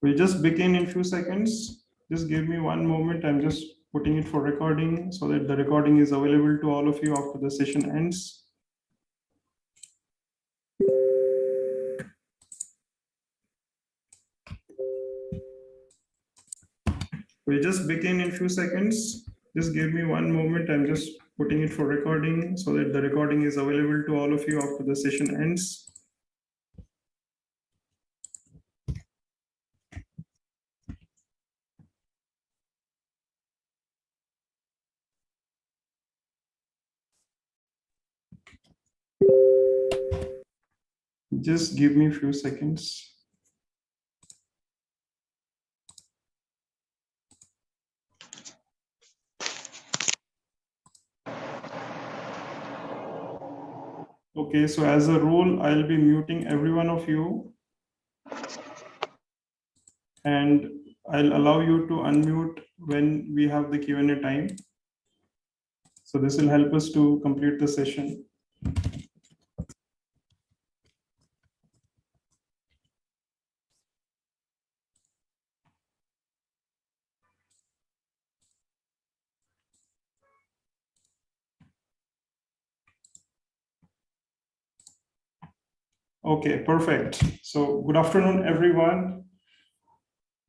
We'll just begin in few seconds. Just give me one moment. I'm just putting it for recording so that the recording is available to all of you after the session ends. We'll just begin in few seconds. Just give me one moment. I'm just putting it for recording so that the recording is available to all of you after the session ends. Just give me a few seconds. Okay, so as a rule, I'll be muting every one of you and I'll allow you to unmute when we have the Q&A time. So this will help us to complete the session. Okay, perfect. So good afternoon, everyone.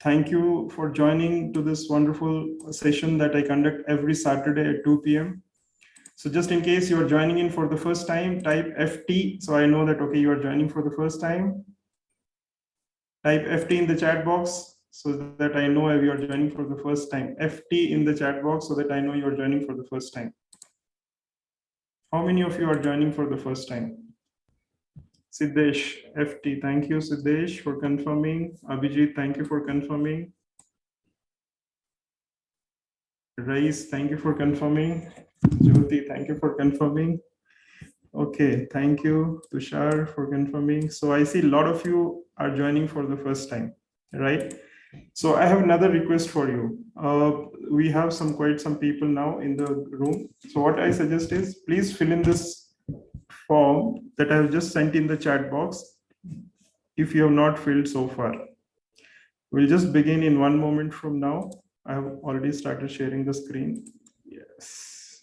Thank you for joining to this wonderful session that I conduct every Saturday at 2 p.m. So just in case you are joining in for the first time, type FT. So I know that, okay, you are joining for the first time. Type FT in the chat box so that I know you are joining for the first time. FT in the chat box so that I know you are joining for the first time. How many of you are joining for the first time? Siddesh, FT, thank you, Siddesh, for confirming. Abhijit, thank you for confirming. Rais, thank you for confirming. Jyoti, thank you for confirming. Okay, thank you, Tushar, for confirming. So I see a lot of you are joining for the first time, right? So I have another request for you. We have quite some people now in the room. So what I suggest is please fill in this form that I have just sent in the chat box if you have not filled so far. We'll just begin in one moment from now. I have already started sharing the screen. Yes.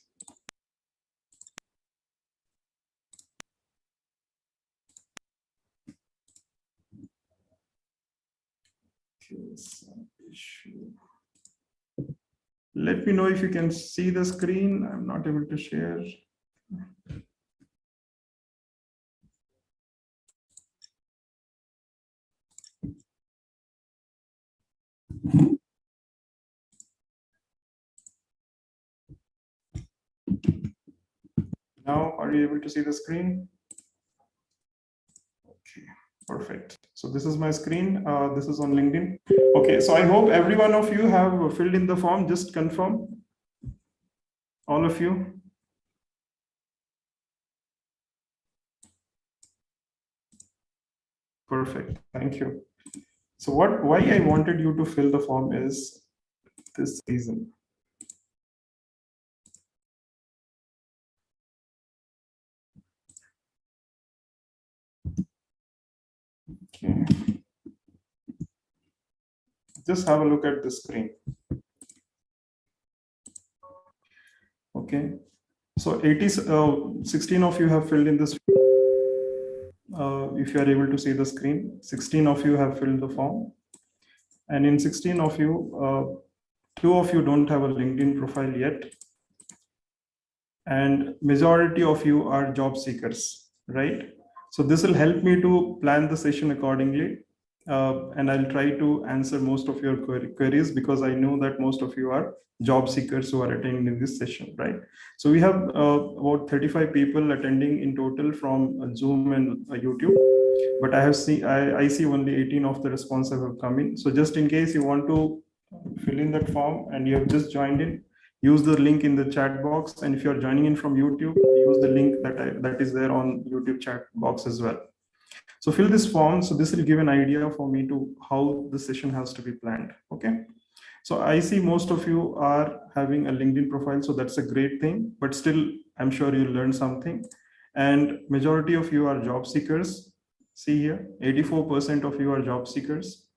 Let me know if you can see the screen. I'm not able to share. Now, are you able to see the screen? Okay, perfect. So this is my screen. This is on LinkedIn. Okay, so I hope every one of you have filled in the form. Just confirm. All of you. Perfect. Thank you. So why I wanted you to fill the form is this reason. Okay. Just have a look at the screen. Okay. So 16 of you have filled in this. If you are able to see the screen, 16 of you have filled the form. And in 16 of you, 2 of you don't have a LinkedIn profile yet. And majority of you are job seekers, right? So this will help me to plan the session accordingly. And I'll try to answer most of your queries because I know that most of you are job seekers who are attending this session, right? So we have about 35 people attending in total from Zoom and YouTube, but I see only 18 of the responses have come in. So just in case you want to fill in that form and you have just joined in, use the link in the chat box. And if you're joining in from YouTube, use the link that is there on YouTube chat box as well. So fill this form. So this will give an idea for me to how the session has to be planned. Okay. So I see most of you are having a LinkedIn profile. So that's a great thing, but still, I'm sure you'll learn something. And majority of you are job seekers. See here, 84% of you are job seekers.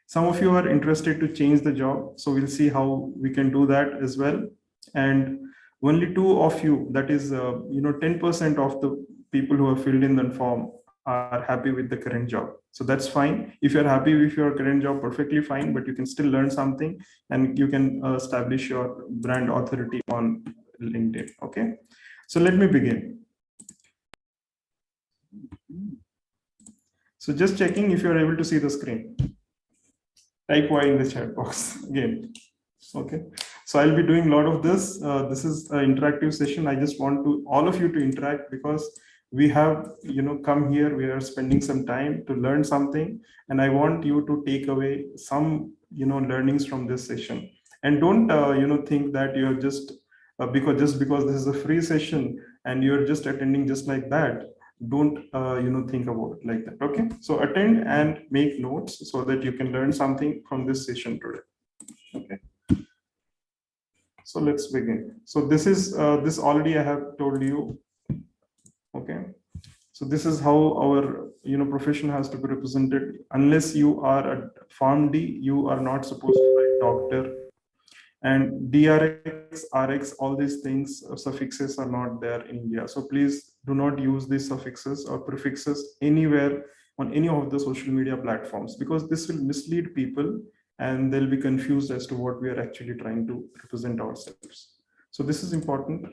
Some of you are interested to change the job, so we'll see how we can do that as well. And only two of you, that is 10% of the people who have filled in the form, are happy with the current job. So that's fine. If you're happy with your current job, perfectly fine, but you can still learn something, and you can establish your brand authority on LinkedIn. Okay, so let me begin. So just checking if you're able to see the screen. Type Y in the chat box again. Okay, so I'll be doing a lot of this. This is an interactive session. I just want to all of you to interact, because we have come here, we are spending some time to learn something, and I want you to take away some learnings from this session. And don't think that you're just because this is a free session and you're just attending just like that. Don't think about it like that. Okay, so attend and make notes so that you can learn something from this session today. Okay, so let's begin. So this is this already I have told you. Okay, so this is how our profession has to be represented. Unless you are a PharmD, you are not supposed to write doctor. And DRX, RX, all these things, suffixes are not there in India. So please do not use these suffixes or prefixes anywhere on any of the social media platforms, because this will mislead people and they'll be confused as to what we are actually trying to represent ourselves. So this is important.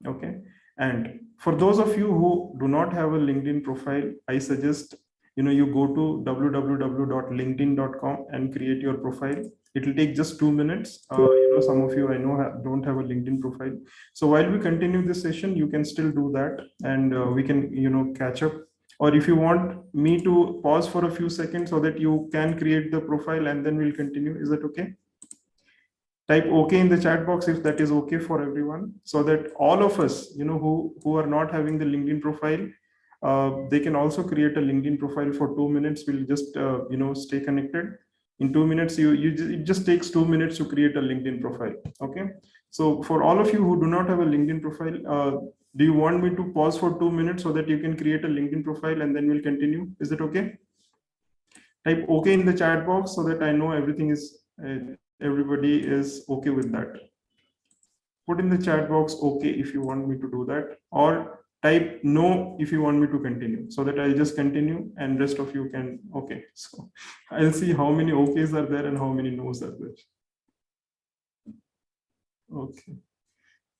Okay. And for those of you who do not have a LinkedIn profile, I suggest you go to www.linkedin.com and create your profile. It will take just 2 minutes. Some of you I know don't have a LinkedIn profile. So while we continue this session, you can still do that, and we can catch up. Or if you want me to pause for a few seconds so that you can create the profile, and then we'll continue. Is that okay? Type okay in the chat box if that is okay for everyone, so that all of us who are not having the LinkedIn profile, they can also create a LinkedIn profile for 2 minutes. We'll just stay connected. In 2 minutes, it just takes 2 minutes to create a LinkedIn profile. Okay, so for all of you who do not have a LinkedIn profile, do you want me to pause for 2 minutes so that you can create a LinkedIn profile, and then we'll continue? Is it okay? Type okay in the chat box so that I know everything is everybody is okay with that. Put in the chat box okay if you want me to do that, or type no if you want me to continue, so that I'll just continue and rest of you can. Okay, so I'll see how many okays are there and how many no's are there. Okay,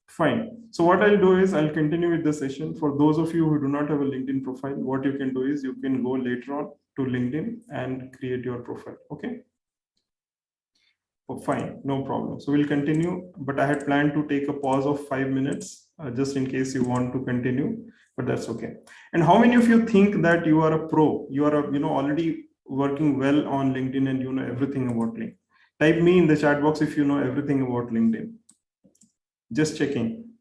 fine. So what I'll do is I'll continue with the session. For those of you who do not have a LinkedIn profile, what you can do is you can go later on to LinkedIn and create your profile. Okay. Oh, fine, no problem. So we'll continue, but I had planned to take a pause of 5 minutes just in case you want to continue, but that's okay. And how many of you think that you are a pro? You are already working well on LinkedIn and you know everything about LinkedIn? Type me in the chat box if you know everything about LinkedIn. Just checking.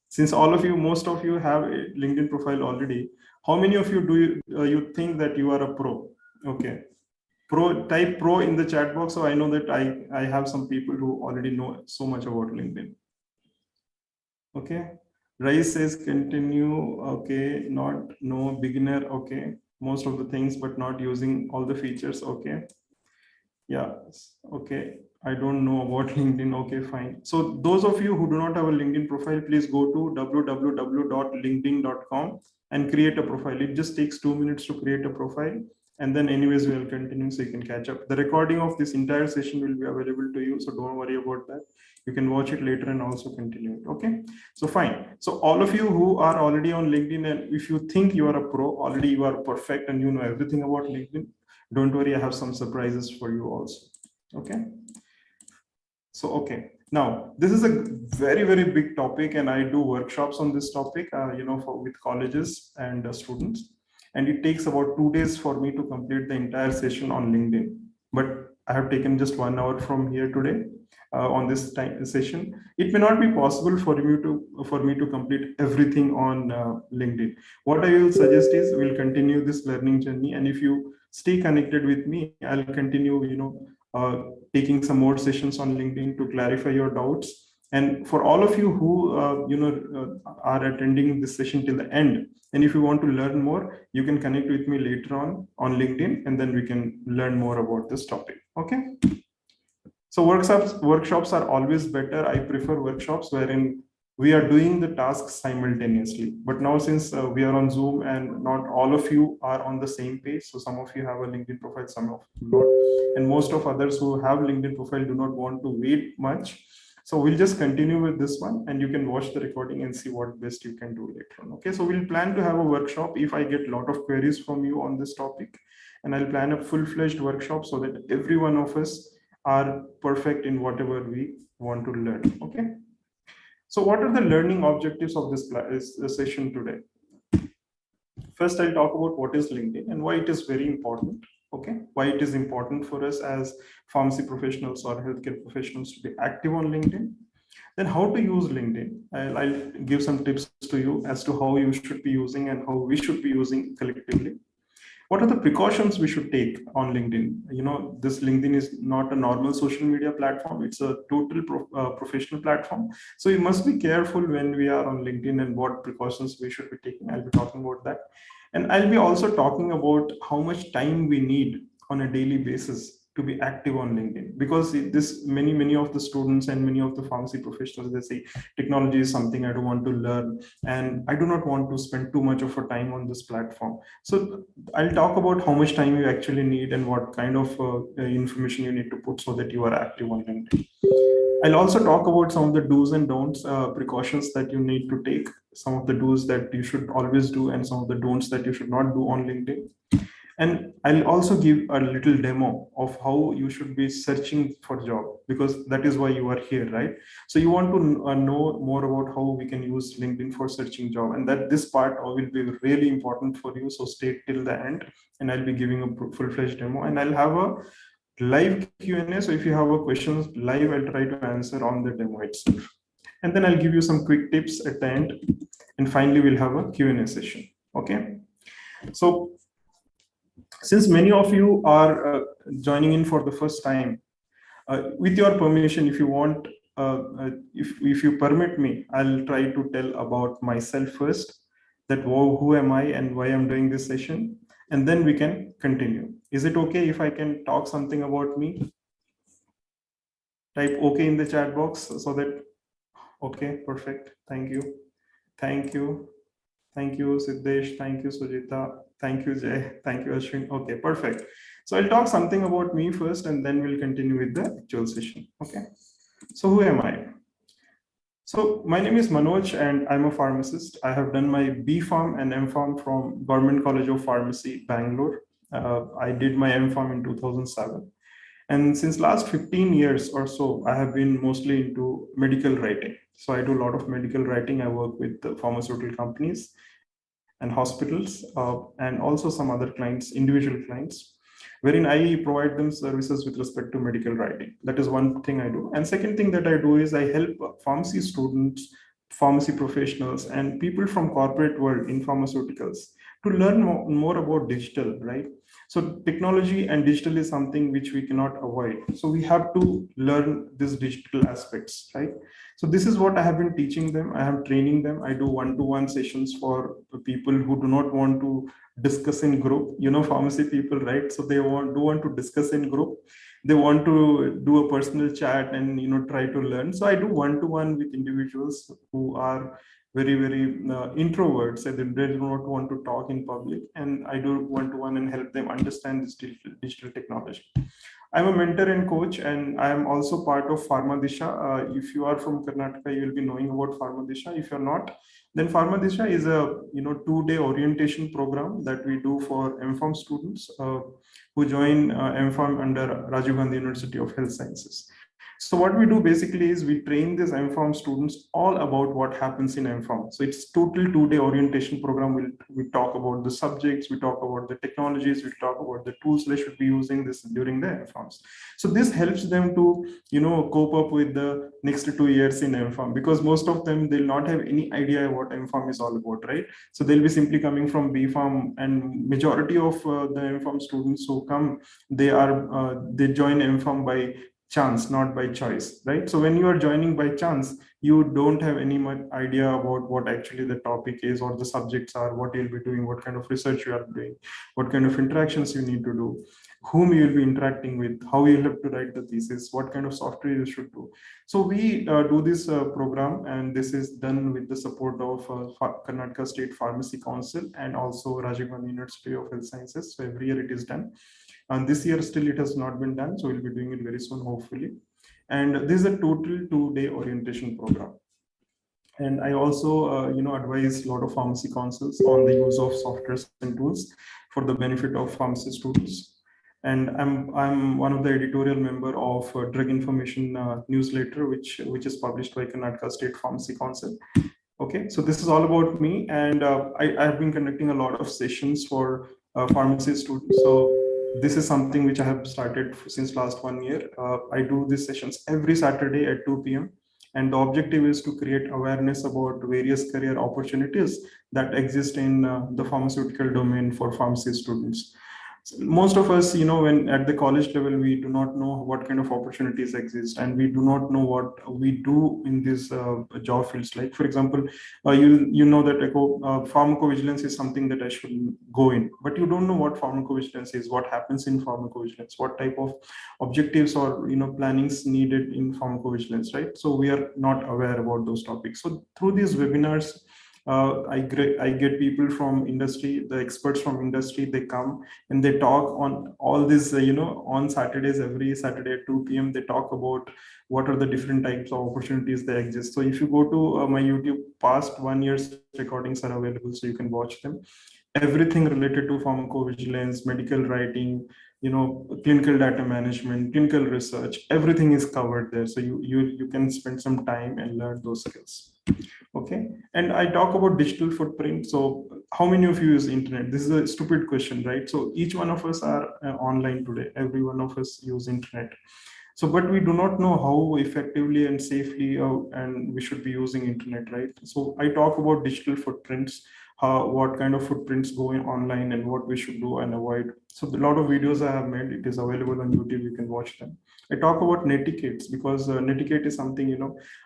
Since all of you, most of you have a LinkedIn profile already, how many of you do you think that you are a pro? Okay. Pro, type pro in the chat box, so I know that I have some people who already know so much about LinkedIn. Okay, Rise says continue. Okay, not no beginner. Okay, most of the things, but not using all the features. Okay, yeah, okay, I don't know about LinkedIn. Okay, fine. So those of you who do not have a LinkedIn profile, please go to www.linkedin.com and create a profile. It just takes 2 minutes to create a profile. And then anyways, we'll continue so you can catch up. The recording of this entire session will be available to you. So don't worry about that. You can watch it later and also continue it. Okay. So fine. So all of you who are already on LinkedIn, and if you think you are a pro, already you are perfect and you know everything about LinkedIn, don't worry, I have some surprises for you also. Okay. So, okay. Now, this is a very, very big topic, and I do workshops on this topic, with colleges and students. And it takes about 2 days for me to complete the entire session on LinkedIn. But I have taken just 1 hour from here today on this session. It may not be possible for me to complete everything on LinkedIn. What I will suggest is we'll continue this learning journey, and if you stay connected with me, I'll continue, taking some more sessions on LinkedIn to clarify your doubts. And for all of you who are attending this session till the end, and if you want to learn more, you can connect with me later on LinkedIn, and then we can learn more about this topic. Okay. So workshops are always better. I prefer workshops wherein we are doing the tasks simultaneously. But now, since we are on Zoom and not all of you are on the same page, so some of you have a LinkedIn profile, some of you not, and most of others who have LinkedIn profile do not want to wait much. So we'll just continue with this one, and you can watch the recording and see what best you can do later on. Okay, so we'll plan to have a workshop if I get a lot of queries from you on this topic, and I'll plan a full-fledged workshop so that every one of us are perfect in whatever we want to learn. Okay. So what are the learning objectives of this session today? First, I'll talk about what is LinkedIn and why it is very important. Okay. Why it is important for us as pharmacy professionals or healthcare professionals to be active on LinkedIn. Then how to use LinkedIn. I'll give some tips to you as to how you should be using and how we should be using collectively. What are the precautions we should take on LinkedIn? This LinkedIn is not a normal social media platform. It's a total professional platform. So you must be careful when we are on LinkedIn and what precautions we should be taking. I'll be talking about that. And I'll be also talking about how much time we need on a daily basis to be active on LinkedIn, because this many of the students and many of the pharmacy professionals, they say technology is something I don't want to learn, and I do not want to spend too much of a time on this platform. So I'll talk about how much time you actually need and what kind of information you need to put so that you are active on LinkedIn. I'll also talk about some of the do's and don'ts, precautions that you need to take, some of the do's that you should always do, and some of the don'ts that you should not do on LinkedIn. And I'll also give a little demo of how you should be searching for job, because that is why you are here, right? So you want to know more about how we can use LinkedIn for searching job, and that this part will be really important for you. So stay till the end, and I'll be giving a full-fledged demo, and I'll have a live Q&A. So if you have a questions live, I'll try to answer on the demo itself. And then I'll give you some quick tips at the end. And finally, we'll have a Q&A session. Okay. So since many of you are joining in for the first time, with your permission, if you want, if you permit me, I'll try to tell about myself first, that who am I and why I'm doing this session, and then we can continue. Is it okay if I can talk something about me? Type okay in the chat box so that, okay, perfect. Thank you. Thank you. Thank you, Siddesh. Thank you, Sujita. Thank you, Jay. Thank you, Ashwin. Okay, perfect. So I'll talk something about me first, and then we'll continue with the actual session. Okay. So who am I? So my name is Manoj, and I'm a pharmacist. I have done my B.Pharm and M.Pharm from Government College of Pharmacy, Bangalore. I did my M.Pharm in 2007. And since last 15 years or so, I have been mostly into medical writing. So I do a lot of medical writing. I work with the pharmaceutical companies and hospitals, and also some other clients, individual clients, wherein I provide them services with respect to medical writing. That is one thing I do. And second thing that I do is I help pharmacy students, pharmacy professionals, and people from corporate world in pharmaceuticals to learn more about digital, right? So technology and digital is something which we cannot avoid. So we have to learn these digital aspects, right? So this is what I have been teaching them. I am training them. I do one-to-one sessions for people who do not want to discuss in group. Pharmacy people, right? So they do want to discuss in group. They want to do a personal chat and try to learn. So I do one-to-one with individuals who are very introverts, and they do not want to talk in public, and I do one-to-one and help them understand this digital technology. I'm a mentor and coach, and I am also part of Pharmadisha. If you are from Karnataka, you will be knowing about Pharmadisha. If you're not, then Pharmadisha is a 2-day orientation program that we do for MPharm students who join MPharm under Rajiv Gandhi University of Health Sciences. So what we do basically is we train these MPharm students all about what happens in MPharm. So it's total 2-day orientation program. We talk about the subjects, we talk about the technologies, we talk about the tools they should be using this during the MPharms. So this helps them to, cope up with the next 2 years in MPharm, because most of them, they'll not have any idea what MPharm is all about, right? So they'll be simply coming from B.Pharm, and majority of the MPharm students who come, they join MPharm by chance, not by choice, right? So when you are joining by chance, you don't have any much idea about what actually the topic is or the subjects are, what you'll be doing, what kind of research you are doing, what kind of interactions you need to do, whom you will be interacting with, how you'll have to write the thesis, what kind of software you should do. So we do this program, and this is done with the support of Karnataka State Pharmacy Council and also Rajiv Gandhi University of Health Sciences. So every year it is done. And this year still it has not been done. So we'll be doing it very soon, hopefully. And this is a total 2-day orientation program. And I also, advise a lot of pharmacy councils on the use of softwares and tools for the benefit of pharmacy students. And I'm one of the editorial member of Drug Information newsletter, which is published by Karnataka State Pharmacy Council. Okay, so this is all about me, and I have been conducting a lot of sessions for pharmacy students. So this is something which I have started since last 1 year. I do these sessions every Saturday at 2 p.m. And the objective is to create awareness about various career opportunities that exist in the pharmaceutical domain for pharmacy students. So most of us, when at the college level, we do not know what kind of opportunities exist, and we do not know what we do in these job fields. Like, for example, you know that pharmacovigilance is something that I should go in, but you don't know what pharmacovigilance is, what happens in pharmacovigilance, what type of objectives or plannings needed in pharmacovigilance, right? So we are not aware about those topics. So through these webinars, I get people from industry, the experts from industry, they come and they talk on all this, on Saturdays, every Saturday at 2 p.m. They talk about what are the different types of opportunities that exist. So if you go to my YouTube, past 1 year's recordings are available, so you can watch them. Everything related to pharmacovigilance, medical writing, clinical data management, clinical research, everything is covered there. So you can spend some time and learn those skills. Okay, and I talk about digital footprint. So how many of you use internet? This is a stupid question, right? So each one of us are online today. Every one of us use internet. So, but we do not know how effectively and safely and we should be using internet, right? So I talk about digital footprints, what kind of footprints going online and what we should do and avoid. So a lot of videos I have made, it is available on YouTube, you can watch them. I talk about netiquettes because netiquette is something,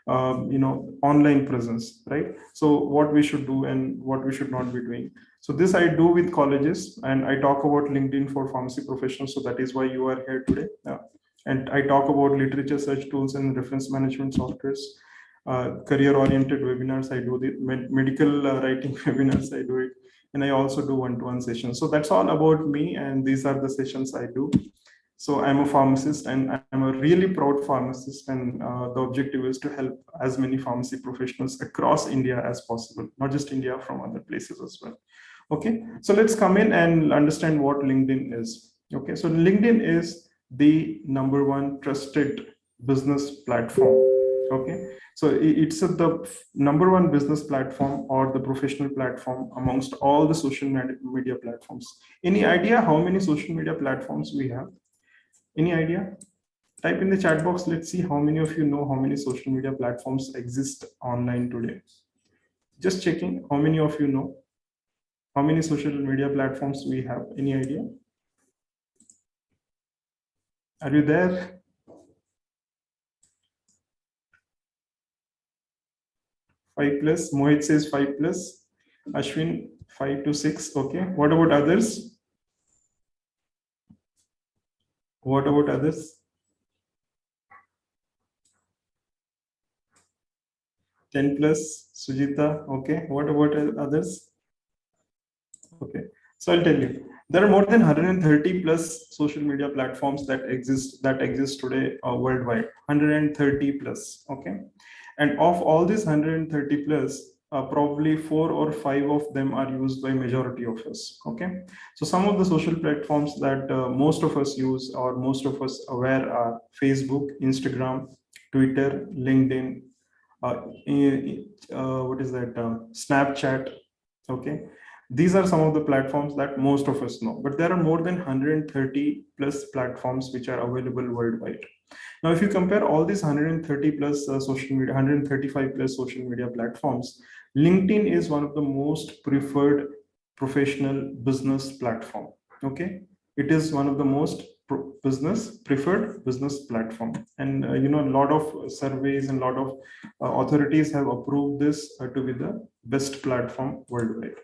online presence, right? So what we should do and what we should not be doing. So this I do with colleges, and I talk about LinkedIn for pharmacy professionals. So that is why you are here today. And I talk about literature search tools and reference management softwares, career-oriented webinars. I do the medical writing webinars. I do it, and I also do one-to-one sessions. So that's all about me, and these are the sessions I do. So I'm a pharmacist, and I'm a really proud pharmacist, and the objective is to help as many pharmacy professionals across India as possible, not just India, from other places as well. Okay, so let's come in and understand what LinkedIn is. Okay, so LinkedIn is the #1 trusted business platform. Okay, so it's the #1 business platform or the professional platform amongst all the social media platforms. Any idea how many social media platforms we have? Any idea? Type in the chat box. Let's see how many of you know how many social media platforms exist online today. Just checking, how many of you know how many social media platforms we have? Any idea? Are you there? Five plus. Mohit says 5 plus. Ashwin 5 to 6. Okay. What about others? What about others? 10 plus. Sujita. Okay. What about others? Okay. So I'll tell you. There are more than 130 plus social media platforms that exist today worldwide. 130 plus. Okay. And of all these 130 plus, probably 4 or 5 of them are used by majority of us. Okay, so some of the social platforms that most of us use or most of us aware are Facebook, Instagram, Twitter, LinkedIn, what is that, Snapchat. Okay, these are some of the platforms that most of us know, but there are more than 130 plus platforms which are available worldwide. Now, if you compare all these 130 plus social media, 135 plus social media platforms, LinkedIn is one of the most preferred professional business platform. Okay, it is one of the most preferred business platform. And a lot of surveys and a lot of authorities have approved this to be the best platform worldwide,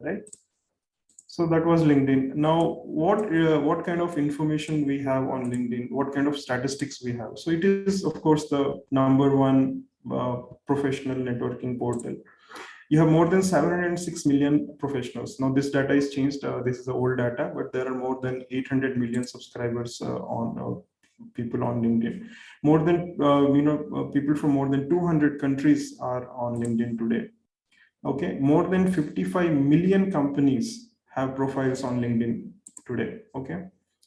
right? So that was LinkedIn. Now, what kind of information we have on LinkedIn? What kind of statistics we have? So it is, of course, the number one professional networking portal. You have more than 706 million professionals. Now, this data is changed. This is the old data, but there are more than 800 million subscribers on people on LinkedIn. More than people from more than 200 countries are on LinkedIn today. Okay, more than 55 million companies have profiles on LinkedIn today. Okay,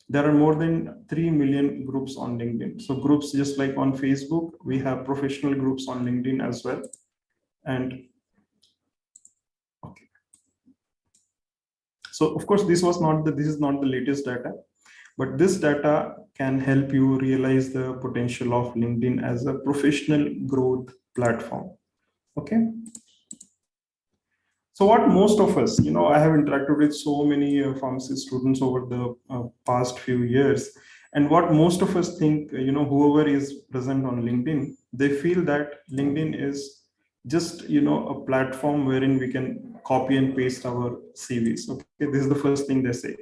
there are more than 3 million groups on LinkedIn. So groups, just like on Facebook, we have professional groups on LinkedIn as well. And okay, so of course this is not the latest data, but this data can help you realize the potential of LinkedIn as a professional growth platform. Okay. So what most of us, I have interacted with so many pharmacy students over the past few years, and what most of us think, whoever is present on LinkedIn, they feel that LinkedIn is just, a platform wherein we can copy and paste our CVs. Okay, this is the first thing they say.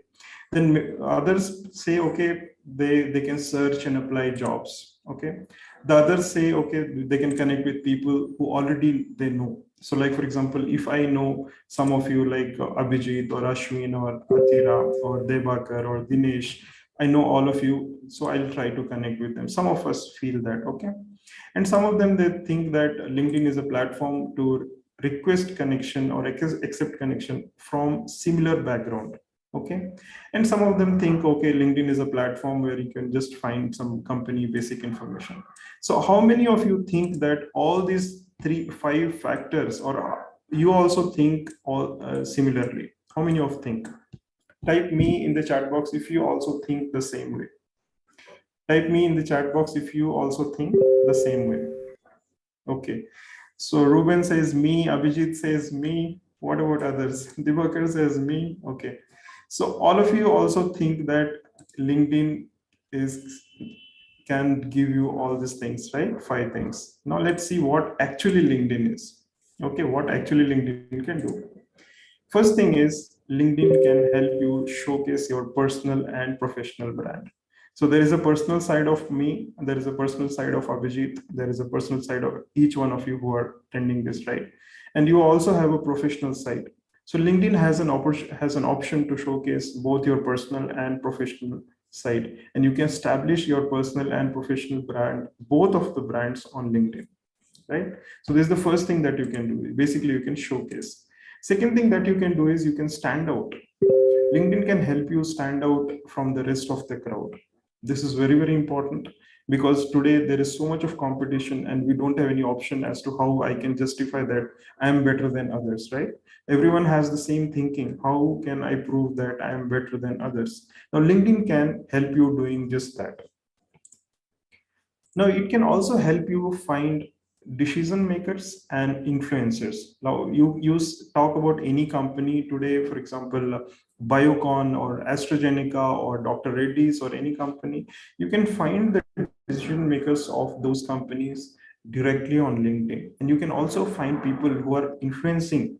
Then others say, okay, they can search and apply jobs. Okay, the others say, okay, they can connect with people who already they know. So like, for example, if I know some of you like Abhijit or Ashwin or Athira or Debakar or Dinesh, I know all of you, so I'll try to connect with them. Some of us feel that, okay? And some of them, they think that LinkedIn is a platform to request connection or accept connection from similar background, okay? And some of them think, okay, LinkedIn is a platform where you can just find some company basic information. So how many of you think that all these 5 factors, or you also think all similarly? How many of think? Type me in the chat box if you also think the same way. Type me in the chat box if you also think the same way. Okay. So Ruben says me, Abhijit says me. What about others? Dibakar says me. Okay. So all of you also think that LinkedIn can give you all these things, right? 5 things. Now let's see what actually LinkedIn is. Okay, what actually LinkedIn can do. First thing is LinkedIn can help you showcase your personal and professional brand. So there is a personal side of me, there is a personal side of Abhijit, there is a personal side of each one of you who are attending this, right? And you also have a professional side. So LinkedIn has an option to showcase both your personal and professional side, and you can establish your personal and professional brand, both of the brands on LinkedIn, right? So this is the first thing that you can do. Basically, you can showcase. Second thing that you can do is you can stand out. LinkedIn can help you stand out from the rest of the crowd. This is very, very important, because today there is so much of competition and we don't have any option as to how I can justify that I am better than others, right? Everyone has the same thinking. How can I prove that I am better than others? Now, LinkedIn can help you doing just that. Now, it can also help you find decision makers and influencers. Now, you talk about any company today, for example, Biocon or AstraZeneca or Dr. Reddy's or any company, you can find the decision makers of those companies directly on LinkedIn. And you can also find people who are influencing,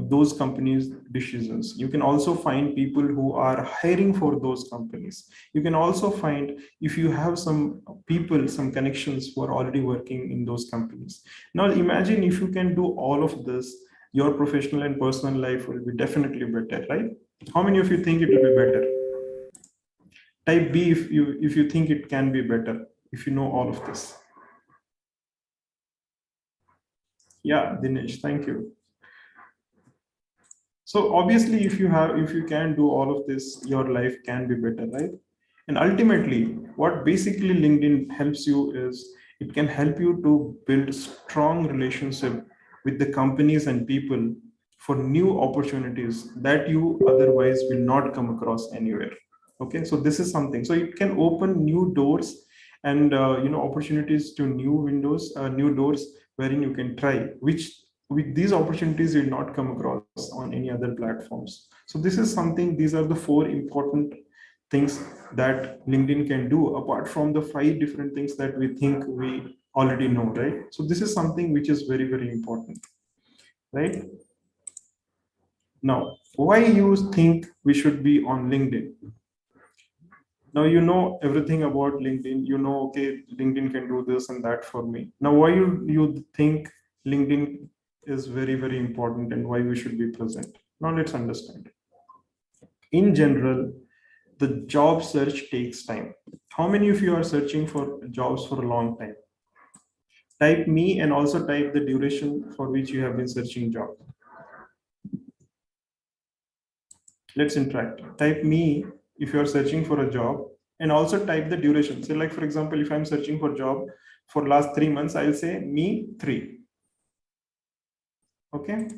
those companies' decisions. You can also find people who are hiring for those companies. You can also find, if you have some people, some connections who are already working in those companies. Now, imagine if you can do all of this, your professional and personal life will be definitely better, right? How many of you think it will be better? Type B if you think it can be better, if you know all of this. Yeah, Dinesh, thank you. So obviously, if you can do all of this, your life can be better, right? And ultimately, what basically LinkedIn helps you is it can help you to build strong relationship with the companies and people for new opportunities that you otherwise will not come across anywhere. Okay, so this is something. So it can open new doors and opportunities to new windows, new doors wherein you can try, which with these opportunities you'll not come across on any other platforms. So this is something, these are the 4 important things that LinkedIn can do apart from the 5 different things that we think we already know, right? So this is something which is very, very important, right? Now, why you think we should be on LinkedIn? Now you know everything about LinkedIn. You know, okay, LinkedIn can do this and that for me. Now, why you think LinkedIn is very, very important and why we should be present? Now let's understand. In general, the job search takes time. How many of you are searching for jobs for a long time? Type me and also type the duration for which you have been searching job. Let's interact. Type me if you are searching for a job and also type the duration. So like for example, if I'm searching for job for last 3 months, I'll say me 3. Okay.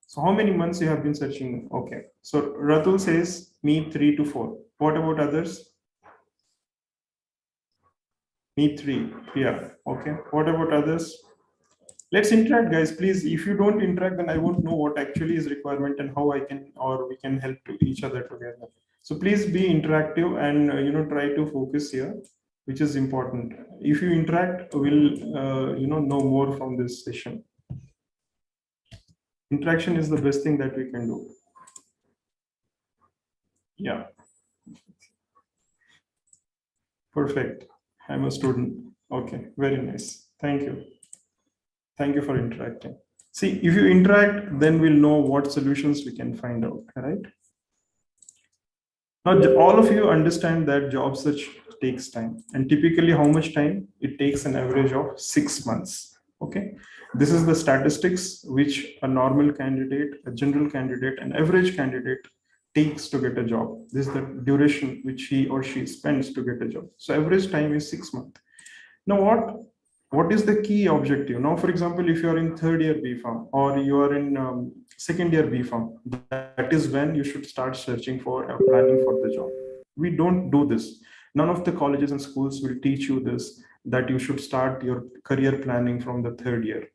So how many months you have been searching? Okay. So Ratul says me 3 to 4. What about others? Me 3. Yeah. Okay. What about others? Let's interact, guys. Please, if you don't interact, then I won't know what actually is requirement and how I can or we can help to each other together. So please be interactive and try to focus here, which is important. If you interact, we'll know more from this session. Interaction is the best thing that we can do. Yeah. Perfect. I'm a student. Okay. Very nice. Thank you. Thank you for interacting. See, if you interact, then we'll know what solutions we can find out, right? Now, all of you understand that job search takes time. And typically, how much time? It takes an average of 6 months. Okay. This is the statistics which a normal candidate, a general candidate, an average candidate takes to get a job. This is the duration which he or she spends to get a job. So average time is 6 months. Now, what is the key objective? Now, for example, if you are in third year BPharm or you are in second year BPharm, that is when you should start searching for planning for the job. We don't do this. None of the colleges and schools will teach you this, that you should start your career planning from the third year.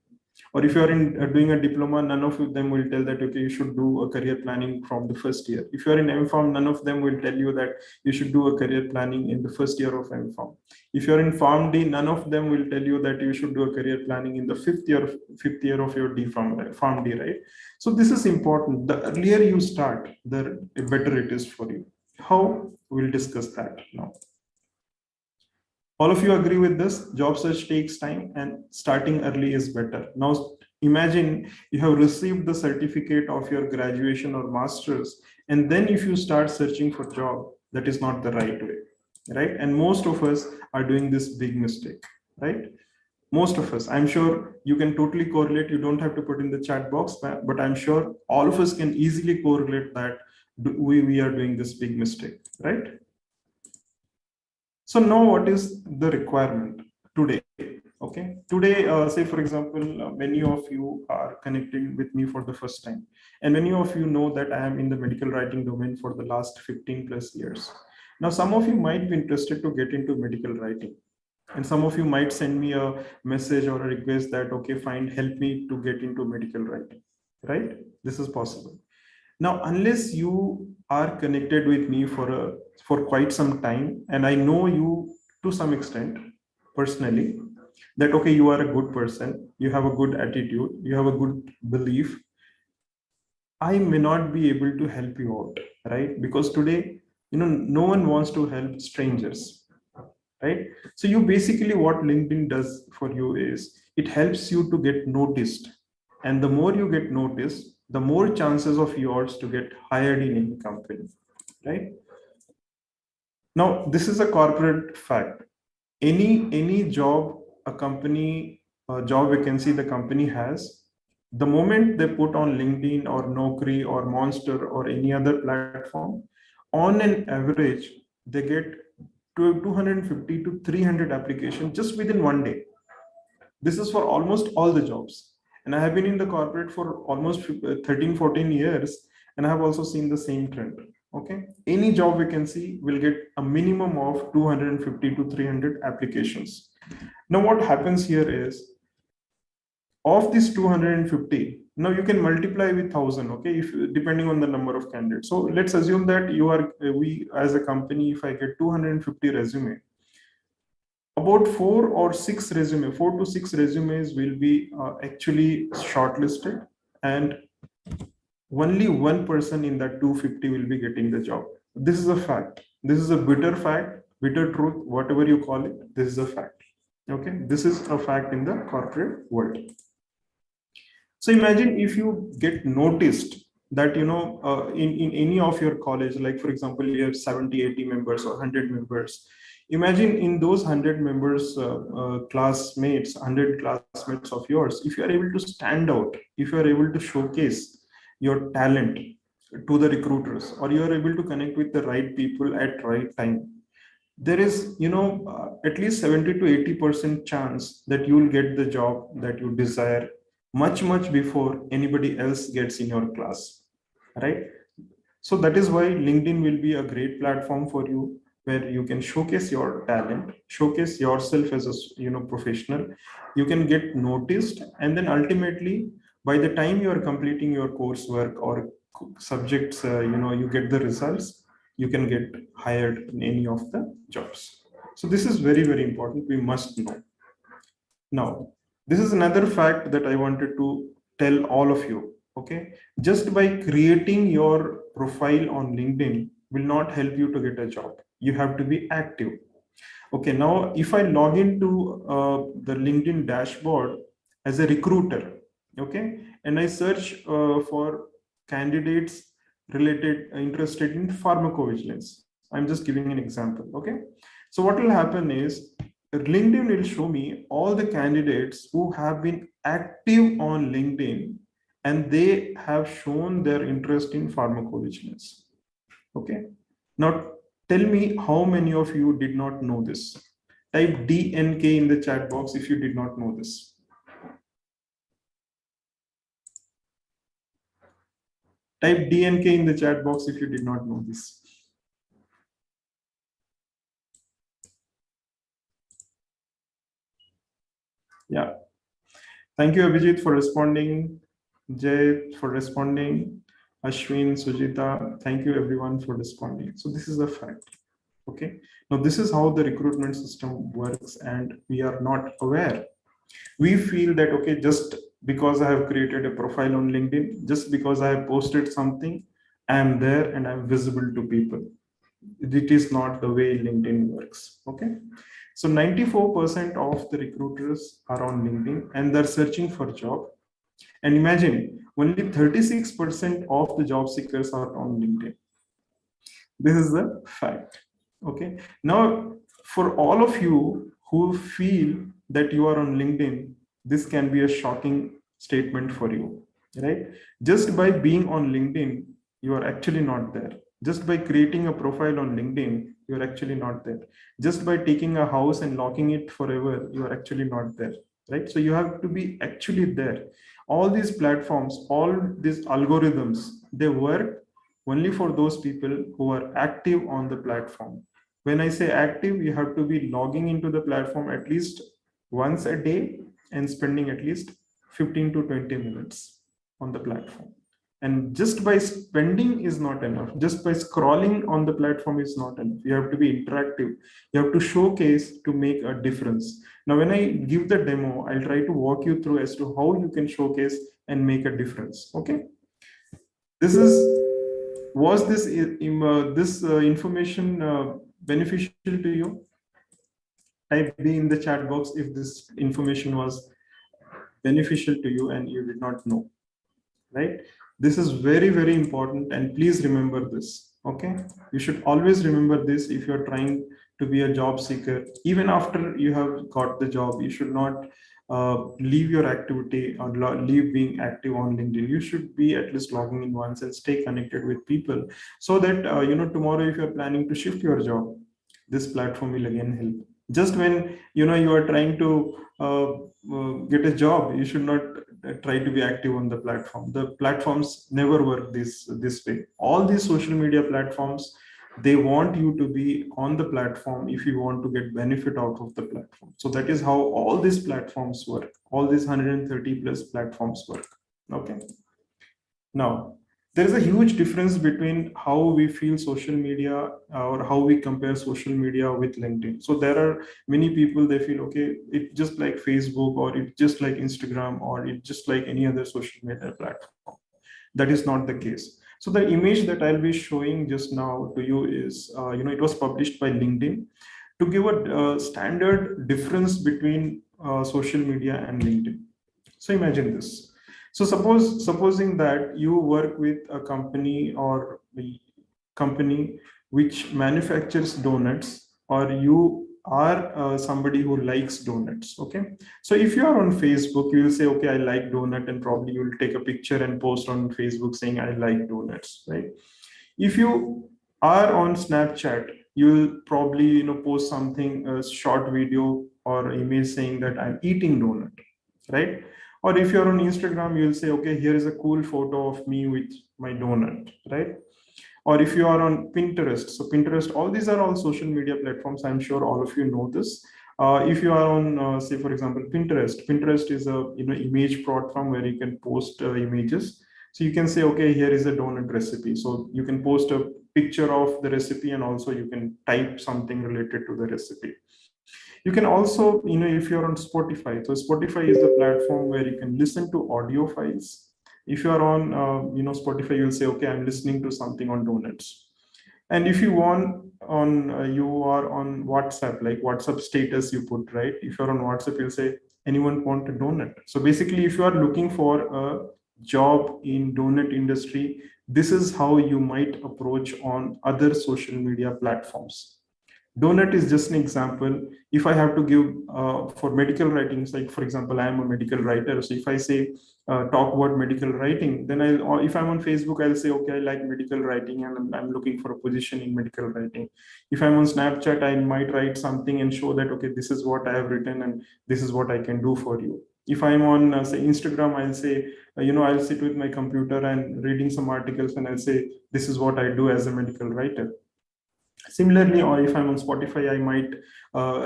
Or if you are in doing a diploma, none of them will tell that, okay, you should do a career planning from the first year. If you are in MPharm, none of them will tell you that you should do a career planning in the first year of MPharm. If you're in PharmD, none of them will tell you that you should do a career planning in the fifth year of your PharmD, right? So this is important. The earlier you start, the better it is for you. How? We'll discuss that now. All of you agree with this? Job search takes time and starting early is better. Now, imagine you have received the certificate of your graduation or master's, and then if you start searching for job, that is not the right way, right? And most of us are doing this big mistake, right? Most of us, I'm sure you can totally correlate. You don't have to put in the chat box, but I'm sure all of us can easily correlate that we are doing this big mistake, right? So now what is the requirement today? Okay, today, say for example, many of you are connecting with me for the first time. And many of you know that I am in the medical writing domain for the last 15 plus years. Now, some of you might be interested to get into medical writing. And some of you might send me a message or a request that, okay, fine, help me to get into medical writing, right? This is possible. Now, unless you are connected with me for quite some time, and I know you to some extent personally, that okay, you are a good person, you have a good attitude, you have a good belief, I may not be able to help you out, right? Because today, no one wants to help strangers, right? So you basically, what LinkedIn does for you is it helps you to get noticed, and the more you get noticed, the more chances of yours to get hired in any company, right? Now, this is a corporate fact. Any job a company, a job vacancy the company has, the moment they put on LinkedIn or Naukri or Monster or any other platform, on an average, they get to 250 to 300 applications just within one day. This is for almost all the jobs. And I have been in the corporate for almost 13, 14 years, and I have also seen the same trend. Okay. Any job vacancy will get a minimum of 250 to 300 applications. Now, what happens here is of this 250, Now you can multiply with 1,000, okay, if depending on the number of candidates. So let's assume that you are we as a company, if I get 250 resume, about 4 to 6 resumes will be actually shortlisted, and only one person in that 250 will be getting the job. This is a fact. This is a bitter fact, bitter truth, whatever you call it. This is a fact. Okay, this is a fact in the corporate world. So imagine if you get noticed that, in any of your college, like for example, you have 70, 80 members or 100 members. Imagine in those 100 members, classmates, 100 classmates of yours, if you are able to stand out, if you are able to showcase your talent to the recruiters, or you are able to connect with the right people at right time, there is, at least 70 to 80% chance that you will get the job that you desire much before anybody else gets in your class, right? So that is why LinkedIn will be a great platform for you, where you can showcase your talent, showcase yourself as a professional. You can get noticed, and then ultimately, by the time you are completing your coursework or subjects, you get the results, you can get hired in any of the jobs. So this is very important. We must know. Now, this is another fact that I wanted to tell all of you. Okay, just by creating your profile on LinkedIn will not help you to get a job. You have to be active. Okay, now if I log into the LinkedIn dashboard as a recruiter, okay, and I search for candidates interested in pharmacovigilance. I'm just giving an example. Okay, so what will happen is LinkedIn will show me all the candidates who have been active on LinkedIn and they have shown their interest in pharmacovigilance. Okay. Now tell me how many of you did not know this. Type DNK in the chat box if you did not know this. Type DNK in the chat box if you did not know this. Yeah. Thank you, Abhijit, for responding. Jay for responding. Ashwin, Sujita, thank you everyone for responding. So this is a fact. Okay. Now this is how the recruitment system works, and we are not aware. We feel that, okay, just because I have created a profile on LinkedIn, just because I have posted something, I am there and I'm visible to people. It is not the way LinkedIn works. Okay. So 94% of the recruiters are on LinkedIn and they're searching for a job. And imagine only 36% of the job seekers are on LinkedIn. This is the fact. Okay. Now, for all of you who feel that you are on LinkedIn, this can be a shocking statement for you, right? Just by being on LinkedIn, you are actually not there. Just by creating a profile on LinkedIn, you are actually not there. Just by taking a house and locking it forever, you are actually not there, right? So you have to be actually there. All these platforms, all these algorithms, they work only for those people who are active on the platform. When I say active, you have to be logging into the platform at least once a day and spending at least 15 to 20 minutes on the platform. And just by spending is not enough. Just by scrolling on the platform is not enough. You have to be interactive. You have to showcase to make a difference. Now, when I give the demo, I'll try to walk you through as to how you can showcase and make a difference. Okay. This is, was this information beneficial to you? Type B in the chat box if this information was beneficial to you and you did not know, right? This is very important, and please remember this. Okay, you should always remember this. If you're trying to be a job seeker, even after you have got the job, you should not leave your activity or leave being active on LinkedIn. You should be at least logging in once and stay connected with people, so that tomorrow if you're planning to shift your job, this platform will again help. Just when you are trying to get a job, you should not try to be active on the platform. The platforms never work this way. All these social media platforms, they want you to be on the platform if you want to get benefit out of the platform. So that is how all these platforms work. All these 130 plus platforms work. Okay. Now, there is a huge difference between how we feel social media or how we compare social media with LinkedIn. So there are many people, they feel, okay, it's just like Facebook, or it's just like Instagram, or it's just like any other social media platform. That is not the case. So the image that I'll be showing just now to you is, it was published by LinkedIn to give a standard difference between social media and LinkedIn. So imagine this. So supposing that you work with a company, or the company which manufactures donuts, or you are somebody who likes donuts. Okay. So if you are on Facebook, you will say, okay, I like donut, and probably you will take a picture and post on Facebook saying I like donuts, right? If you are on Snapchat, you'll probably post something, a short video or image saying that I'm eating donut, right? Or if you're on Instagram, you'll say, okay, here is a cool photo of me with my donut, right? Or if you are on Pinterest, so Pinterest, all these are all social media platforms. I'm sure all of you know this. If you are on, say for example, Pinterest is a image platform where you can post images. So you can say, okay, here is a donut recipe. So you can post a picture of the recipe, and also you can type something related to the recipe. You can also, if you're on Spotify, so Spotify is the platform where you can listen to audio files. If you're on, Spotify, you'll say, okay, I'm listening to something on donuts. And if you want on, you are on WhatsApp, like WhatsApp status you put, right? If you're on WhatsApp, you'll say, anyone want a donut? So basically, if you are looking for a job in donut industry, this is how you might approach on other social media platforms. Donut is just an example. If I have to give for medical writings, like for example, I am a medical writer, so if I say talk about medical writing, then I'll, or if I'm on Facebook, I'll say, okay, I like medical writing, and I'm looking for a position in medical writing. If I'm on Snapchat, I might write something and show that, okay, this is what I have written, and this is what I can do for you. If I'm on, say, Instagram, I'll say, I'll sit with my computer and reading some articles, and I'll say, this is what I do as a medical writer. Similarly, or if I'm on Spotify, I might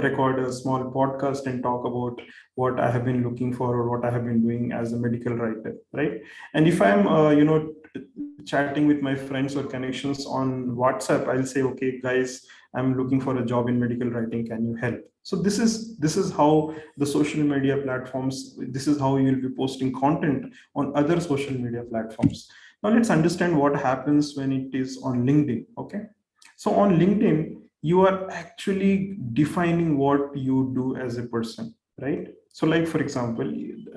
record a small podcast and talk about what I have been looking for, or what I have been doing as a medical writer, right? And if I'm chatting with my friends or connections on WhatsApp, I'll say, okay guys, I'm looking for a job in medical writing, can you help? So this is how the social media platforms, this is how you'll be posting content on other social media platforms. Now let's understand what happens when it is on LinkedIn. Okay. So on LinkedIn, you are actually defining what you do as a person, right? So, like for example,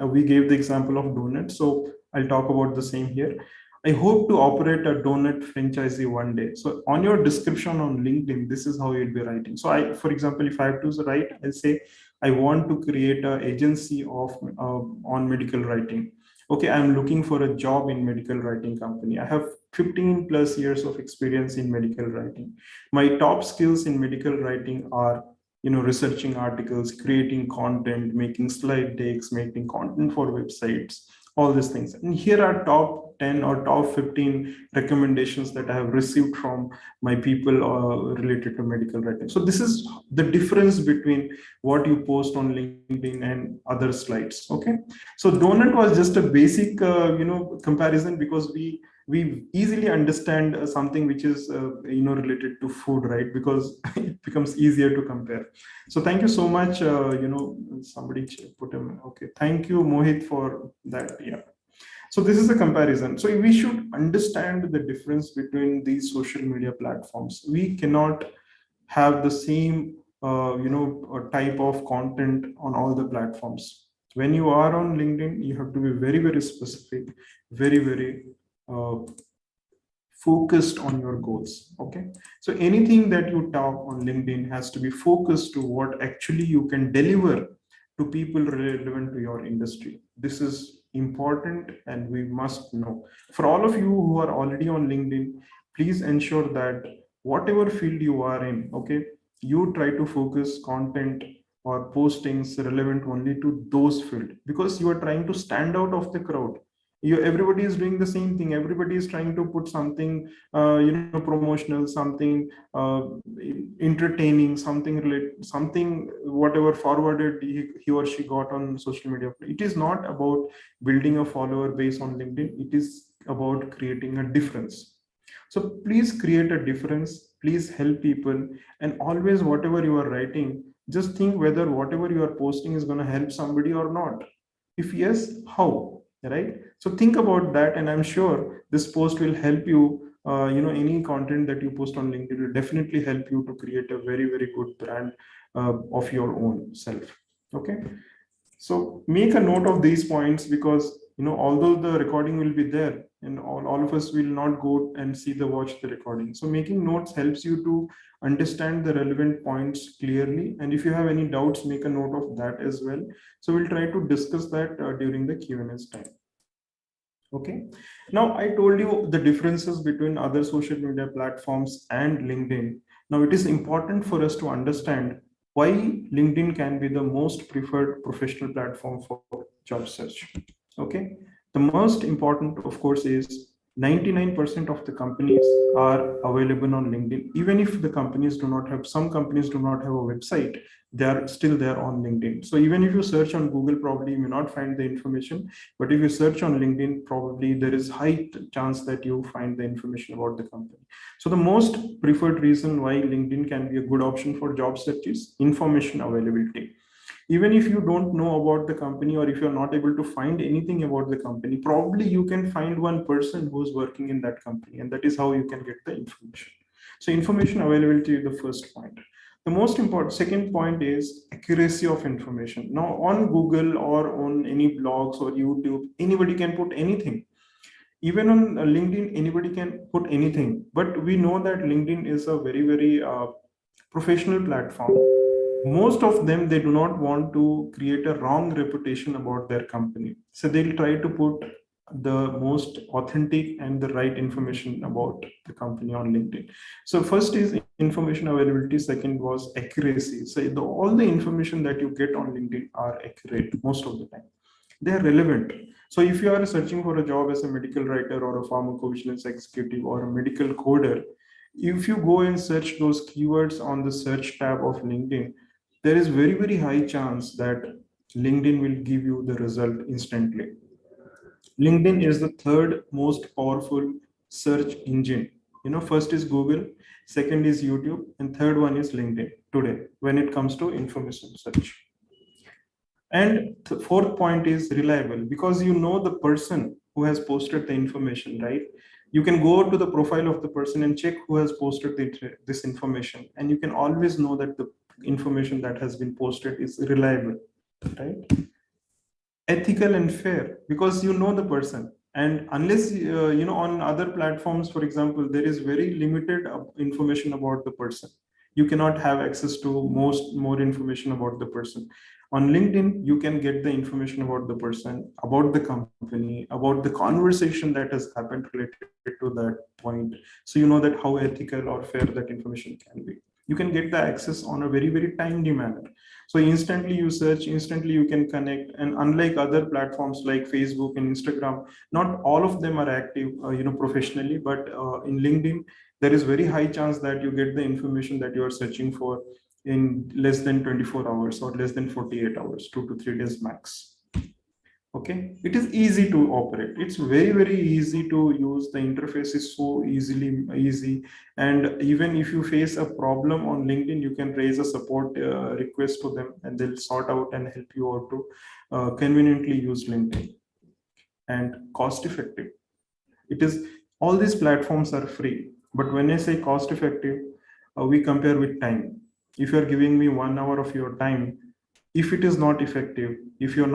we gave the example of donut. So I'll talk about the same here. I hope to operate a donut franchisee one day. So on your description on LinkedIn, this is how you'll be writing. So I, for example, if I have to write, I'll say I want to create an agency of on medical writing. Okay, I'm looking for a job in medical writing company. I have 15 plus years of experience in medical writing. My top skills in medical writing are, researching articles, creating content, making slide decks, making content for websites, all these things. And here are top 10 or top 15 recommendations that I have received from my people related to medical writing. So this is the difference between what you post on LinkedIn and other slides. Okay. So donut was just a basic, comparison, because we easily understand something which is related to food, right? Because it becomes easier to compare. So thank you so much. Somebody put him. Okay, thank you, Mohit, for that. Yeah. So this is a comparison. So we should understand the difference between these social media platforms. We cannot have the same type of content on all the platforms. When you are on LinkedIn, you have to be very, very specific, very, very uh, focused on your goals. Okay. So anything that you talk on LinkedIn has to be focused to what actually you can deliver to people relevant to your industry. This is important and we must know. For all of you who are already on LinkedIn, please ensure that whatever field you are in, okay, you try to focus content or postings relevant only to those field, because you are trying to stand out of the crowd. Everybody is doing the same thing. Everybody is trying to put something promotional, something entertaining, something related, something whatever forwarded he or she got on social media. It is not about building a follower base on LinkedIn. It is about creating a difference. So please create a difference, please help people, and always whatever you are writing, just think whether whatever you are posting is going to help somebody or not. If yes, how? Right? So think about that, and I'm sure this post will help you. Any content that you post on LinkedIn will definitely help you to create a very, very good brand of your own self. Okay. So make a note of these points, because although the recording will be there and all of us will not go and see the watch the recording. So making notes helps you to understand the relevant points clearly. And if you have any doubts, make a note of that as well. So we'll try to discuss that during the Q&A time. Okay. Now I told you the differences between other social media platforms and LinkedIn. Now it is important for us to understand why LinkedIn can be the most preferred professional platform for job search. Okay. The most important, of course, is 99% of the companies are available on LinkedIn. Even if the companies do not have, some companies do not have a website, they are still there on LinkedIn. So even if you search on Google, probably you may not find the information, but if you search on LinkedIn, probably there is high chance that you find the information about the company. So the most preferred reason why LinkedIn can be a good option for job search is information availability. Even if you don't know about the company, or if you're not able to find anything about the company, probably you can find one person who's working in that company, and that is how you can get the information. So information availability is the first point. The most important second point is accuracy of information. Now on Google or on any blogs or YouTube, anybody can put anything. Even on LinkedIn, anybody can put anything. But we know that LinkedIn is a very, very professional platform. Most of them, they do not want to create a wrong reputation about their company, so they'll try to put the most authentic and the right information about the company on LinkedIn. So first is information availability, second was accuracy. So all the information that you get on LinkedIn are accurate most of the time, they are relevant. So if you are searching for a job as a medical writer or a pharmacovigilance executive or a medical coder, if you go and search those keywords on the search tab of LinkedIn, there is very, very high chance that LinkedIn will give you the result instantly. LinkedIn is the third most powerful search engine. First is Google, second is YouTube, and third one is LinkedIn today when it comes to information search. And the fourth point is reliable, because you know the person who has posted the information, right? You can go to the profile of the person and check who has posted this information, and you can always know that the information that has been posted is reliable, right? Ethical and fair, because you know the person. And unless on other platforms, for example, there is very limited information about the person. You cannot have access to more information about the person. On LinkedIn, you can get the information about the person, about the company, about the conversation that has happened related to that point. So you know that how ethical or fair that information can be. You can get the access on a very, very timely manner. So instantly you search, instantly you can connect. And unlike other platforms like Facebook and Instagram, not all of them are active professionally, but in LinkedIn, there is very high chance that you get the information that you are searching for in less than 24 hours or less than 48 hours, 2 to 3 days max. Okay, it is easy to operate. It's very, very easy to use. The interface is so easy. And even if you face a problem on LinkedIn, you can raise a support request to them, and they'll sort out and help you out to conveniently use LinkedIn. And cost effective, it is, all these platforms are free, but when I say cost effective, we compare with time. If you're giving me 1 hour of your time, if it is not effective, if I'm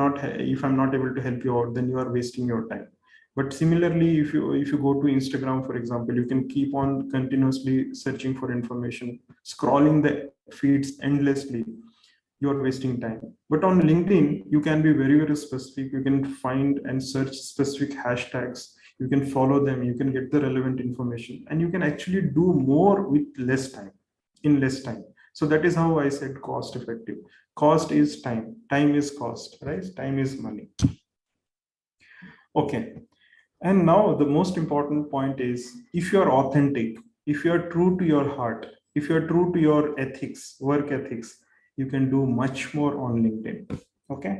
not able to help you out, then you are wasting your time. But similarly, if you go to Instagram, for example, you can keep on continuously searching for information, scrolling the feeds endlessly, you are wasting time. But on LinkedIn, you can be very, very specific. You can find and search specific hashtags, you can follow them, you can get the relevant information, and you can actually do more with less time, in less time. So that is how I said cost effective. Cost is time, time is cost, right? Time is money. Okay. And now the most important point is, if you are authentic, if you are true to your heart, if you are true to your ethics, work ethics, you can do much more on LinkedIn. Okay.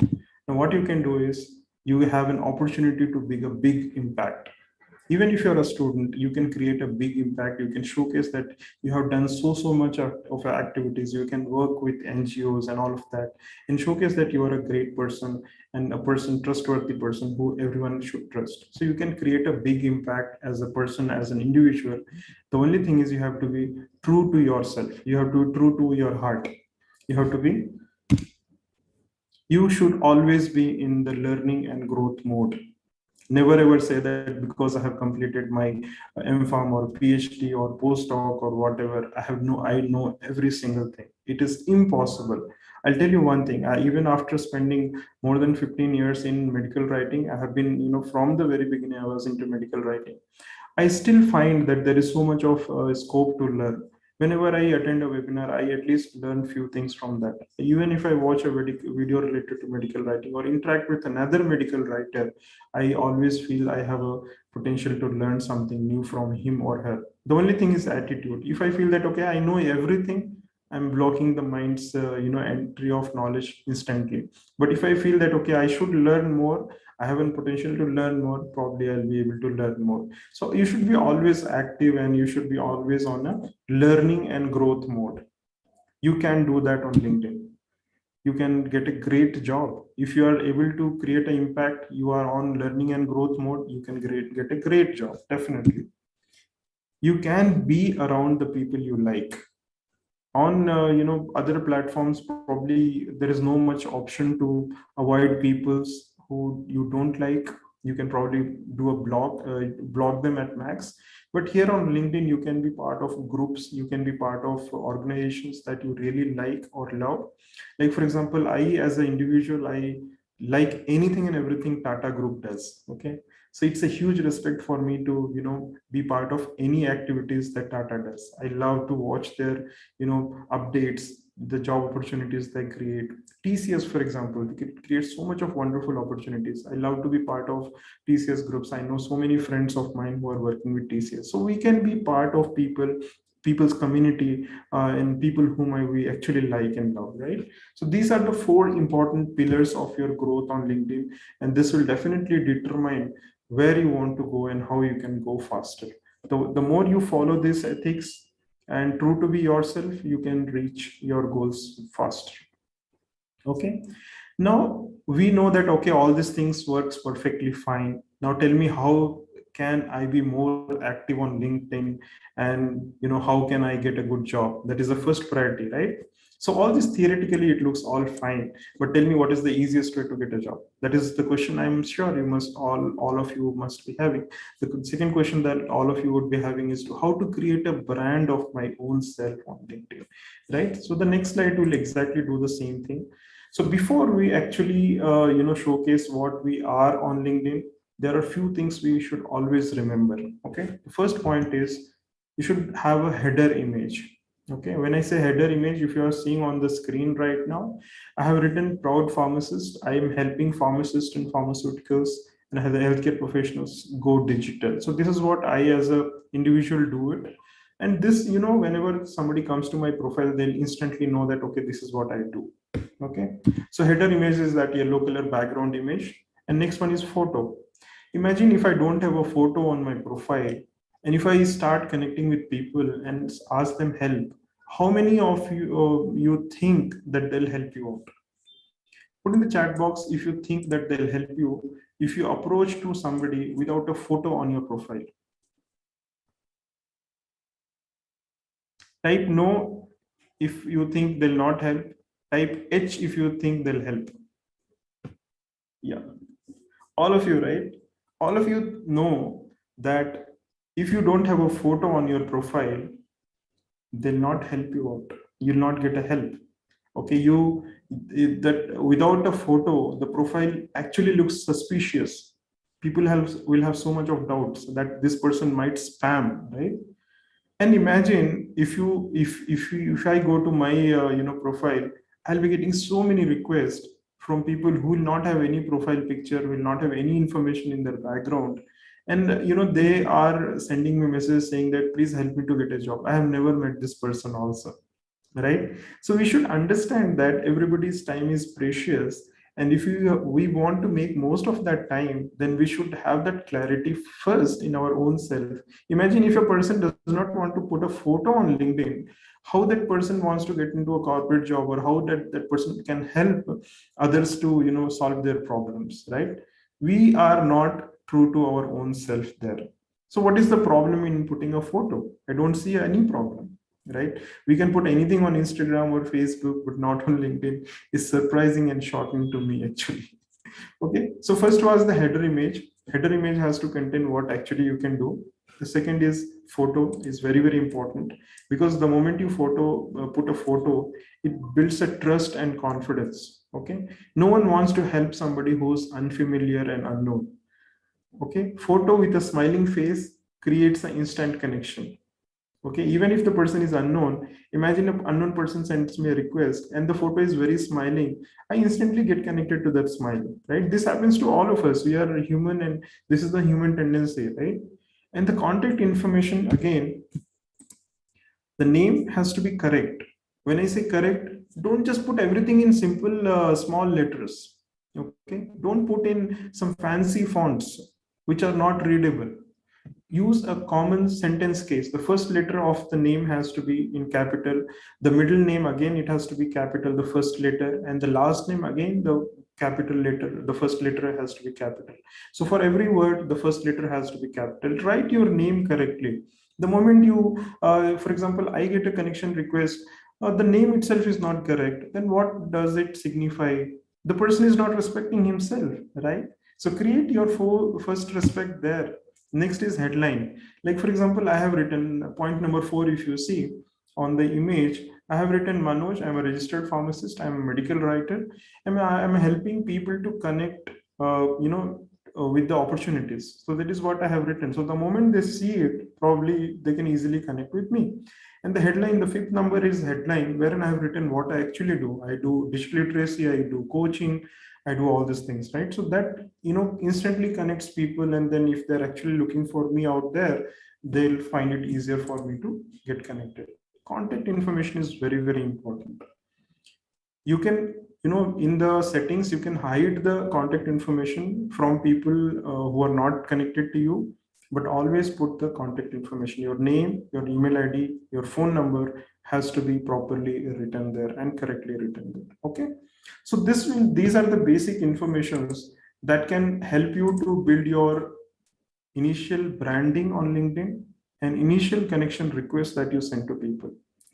Now, what you can do is you have an opportunity to make a big impact. Even if you're a student, you can create a big impact. You can showcase that you have done so much of activities. You can work with NGOs and all of that, and showcase that you are a great person and a person, trustworthy person who everyone should trust. So you can create a big impact as a person, as an individual. The only thing is you have to be true to yourself. You have to be true to your heart. You have to be, you should always be in the learning and growth mode. Never ever say that because I have completed my MPharm or PhD or postdoc or whatever, I know every single thing. It is impossible. I'll tell you one thing. Even after spending more than 15 years in medical writing, I have been, from the very beginning I was into medical writing. I still find that there is so much of scope to learn. Whenever I attend a webinar, I at least learn few things from that. Even if I watch a video related to medical writing or interact with another medical writer, I always feel I have a potential to learn something new from him or her. The only thing is attitude. If I feel that, okay, I know everything, I'm blocking the mind's entry of knowledge instantly. But if I feel that, okay, I should learn more, I have a potential to learn more, probably I'll be able to learn more. So you should be always active and you should be always on a learning and growth mode. You can do that on LinkedIn. You can get a great job. If you are able to create an impact, you are on learning and growth mode, you can get a great job, definitely. You can be around the people you like. On other platforms, probably there is no much option to avoid peoples who you don't like. You can probably do a block them at max. But here on LinkedIn, you can be part of groups, you can be part of organizations that you really like or love. Like for example, I as an individual, I like anything and everything Tata Group does. Okay, so it's a huge respect for me to be part of any activities that Tata does. I love to watch their updates, the job opportunities they create. TCS, for example, they could create so much of wonderful opportunities. I love to be part of TCS groups. I know so many friends of mine who are working with TCS, so we can be part of people's community, and people whom we actually like and love, right? So these are the four important pillars of your growth on LinkedIn, and this will definitely determine where you want to go and how you can go faster. The more you follow these ethics and true to be yourself, you can reach your goals faster. Okay. Now we know that, okay, all these things works perfectly fine. Now tell me, how can I be more active on LinkedIn, and how can I get a good job? That is the first priority, right? So all this theoretically it looks all fine, but tell me, what is the easiest way to get a job? That is the question I'm sure you must all of you must be having. The second question that all of you would be having is how to create a brand of my own self on LinkedIn, right? So the next slide will exactly do the same thing. So before we actually showcase what we are on LinkedIn, there are a few things we should always remember. Okay, the first point is you should have a header image. Okay, when I say header image, if you are seeing on the screen right now, I have written proud pharmacist. I am helping pharmacists and pharmaceuticals and the healthcare professionals go digital. So this is what I as a individual do it. And this, whenever somebody comes to my profile, they'll instantly know that, okay, this is what I do. Okay, so header image is that yellow color background image, and next one is photo. Imagine if I don't have a photo on my profile, and if I start connecting with people and ask them help, how many of you think that they'll help you out? Put in the chat box if you think that they'll help you if you approach to somebody without a photo on your profile. Type no if you think they'll not help. Type H if you think they'll help. Yeah, all of you, right? All of you know that if you don't have a photo on your profile, they'll not help you out. You'll not get a help. Okay, that without a photo, the profile actually looks suspicious. People will have so much of doubts that this person might spam, right? And imagine if I go to my profile, I'll be getting so many requests from people who will not have any profile picture, will not have any information in their background, And they are sending me messages saying that please help me to get a job. I have never met this person also, right? So we should understand that everybody's time is precious, and if we want to make most of that time, then we should have that clarity first in our own self. Imagine if a person does not want to put a photo on LinkedIn, how that person wants to get into a corporate job, or how that person can help others to solve their problems, right? We are not true to our own self there. So what is the problem in putting a photo? I don't see any problem, right? We can put anything on Instagram or Facebook, but not on LinkedIn. Is surprising and shocking to me, actually. Okay, so first was the header image. Header image has to contain what actually you can do. The second is photo is very, very important, because the moment you put a photo, it builds a trust and confidence. Okay, no one wants to help somebody who's unfamiliar and unknown. Okay, photo with a smiling face creates an instant connection. Okay, even if the person is unknown, imagine an unknown person sends me a request and the photo is very smiling, I instantly get connected to that smile, right? This happens to all of us. We are human, and this is the human tendency, right? And the contact information, again, the name has to be correct. When I say correct, don't just put everything in simple small letters. Okay, don't put in some fancy fonts which are not readable. Use a common sentence case. The first letter of the name has to be in capital. The middle name, again, it has to be capital, the first letter. And the last name, again, the capital letter, the first letter has to be capital. So for every word, the first letter has to be capital. Write your name correctly. The moment you, for example, I get a connection request, the name itself is not correct, then what does it signify? The person is not respecting himself, right? So create your first respect there. Next is headline. Like, for example, I have written point number 4. If you see on the image, I have written, Manoj, I'm a registered pharmacist, I'm a medical writer, I'm helping people to connect, with the opportunities. So that is what I have written. So the moment they see it, probably they can easily connect with me. And the headline, the fifth number is headline, wherein I have written what I actually do. I do digital literacy, I do coaching, I do all these things, right? So that instantly connects people, and then if they're actually looking for me out there, they'll find it easier for me to get connected. Contact information is very, very important. You can, in the settings, you can hide the contact information from people who are not connected to you, but always put the contact information. Your name, your email ID, your phone number has to be properly written there and correctly written there. Okay, so these are the basic informations that can help you to build your initial branding on LinkedIn and initial connection requests that you send to people.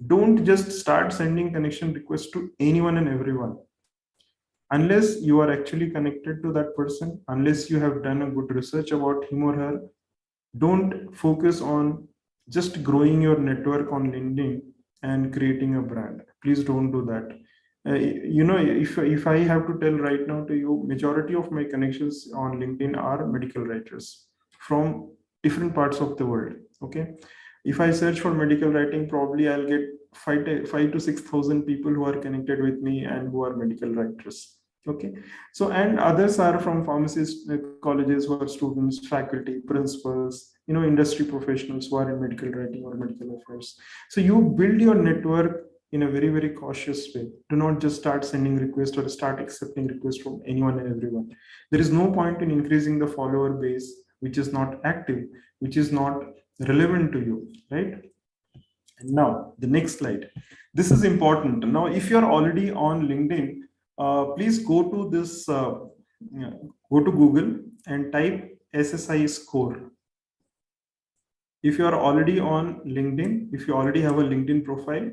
Don't just start sending connection requests to anyone and everyone. Unless you are actually connected to that person, unless you have done a good research about him or her, don't focus on just growing your network on LinkedIn and creating a brand. Please don't do that. If I have to tell right now to you, majority of my connections on LinkedIn are medical writers from different parts of the world. Okay, if I search for medical writing, probably I'll get five to 6,000 people who are connected with me and who are medical writers. Okay, so and others are from pharmacist colleges who are students, faculty, principals, industry professionals who are in medical writing or medical affairs. So you build your network in a very, very cautious way. Do not just start sending requests or start accepting requests from anyone and everyone. There is no point in increasing the follower base which is not active, which is not relevant to you, right? And now the next slide. This is important. Now, if you're already on LinkedIn, please go to this, go to Google and type SSI score. If you are already on LinkedIn, if you already have a LinkedIn profile,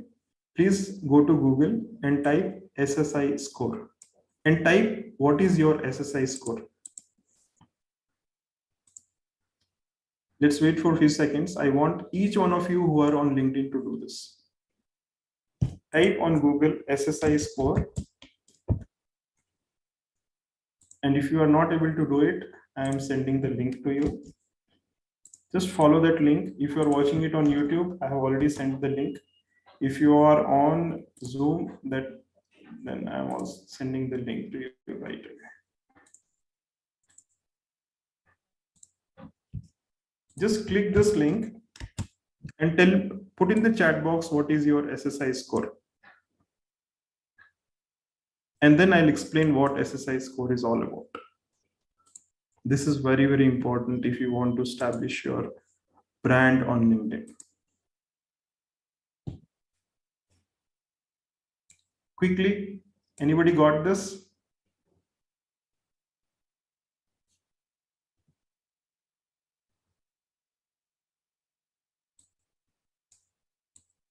please go to Google and type SSI score and type what is your SSI score. Let's wait for a few seconds. I want each one of you who are on LinkedIn to do this. Type on Google SSI score. And if you are not able to do it, I am sending the link to you. Just follow that link. If you are watching it on YouTube, I have already sent the link. If you are on Zoom, then I was sending the link to you right away. just click this link and put in the chat box what is your SSI score. And then I'll explain what SSI score is all about. This is very, very important if you want to establish your brand on LinkedIn. Quickly, anybody got this?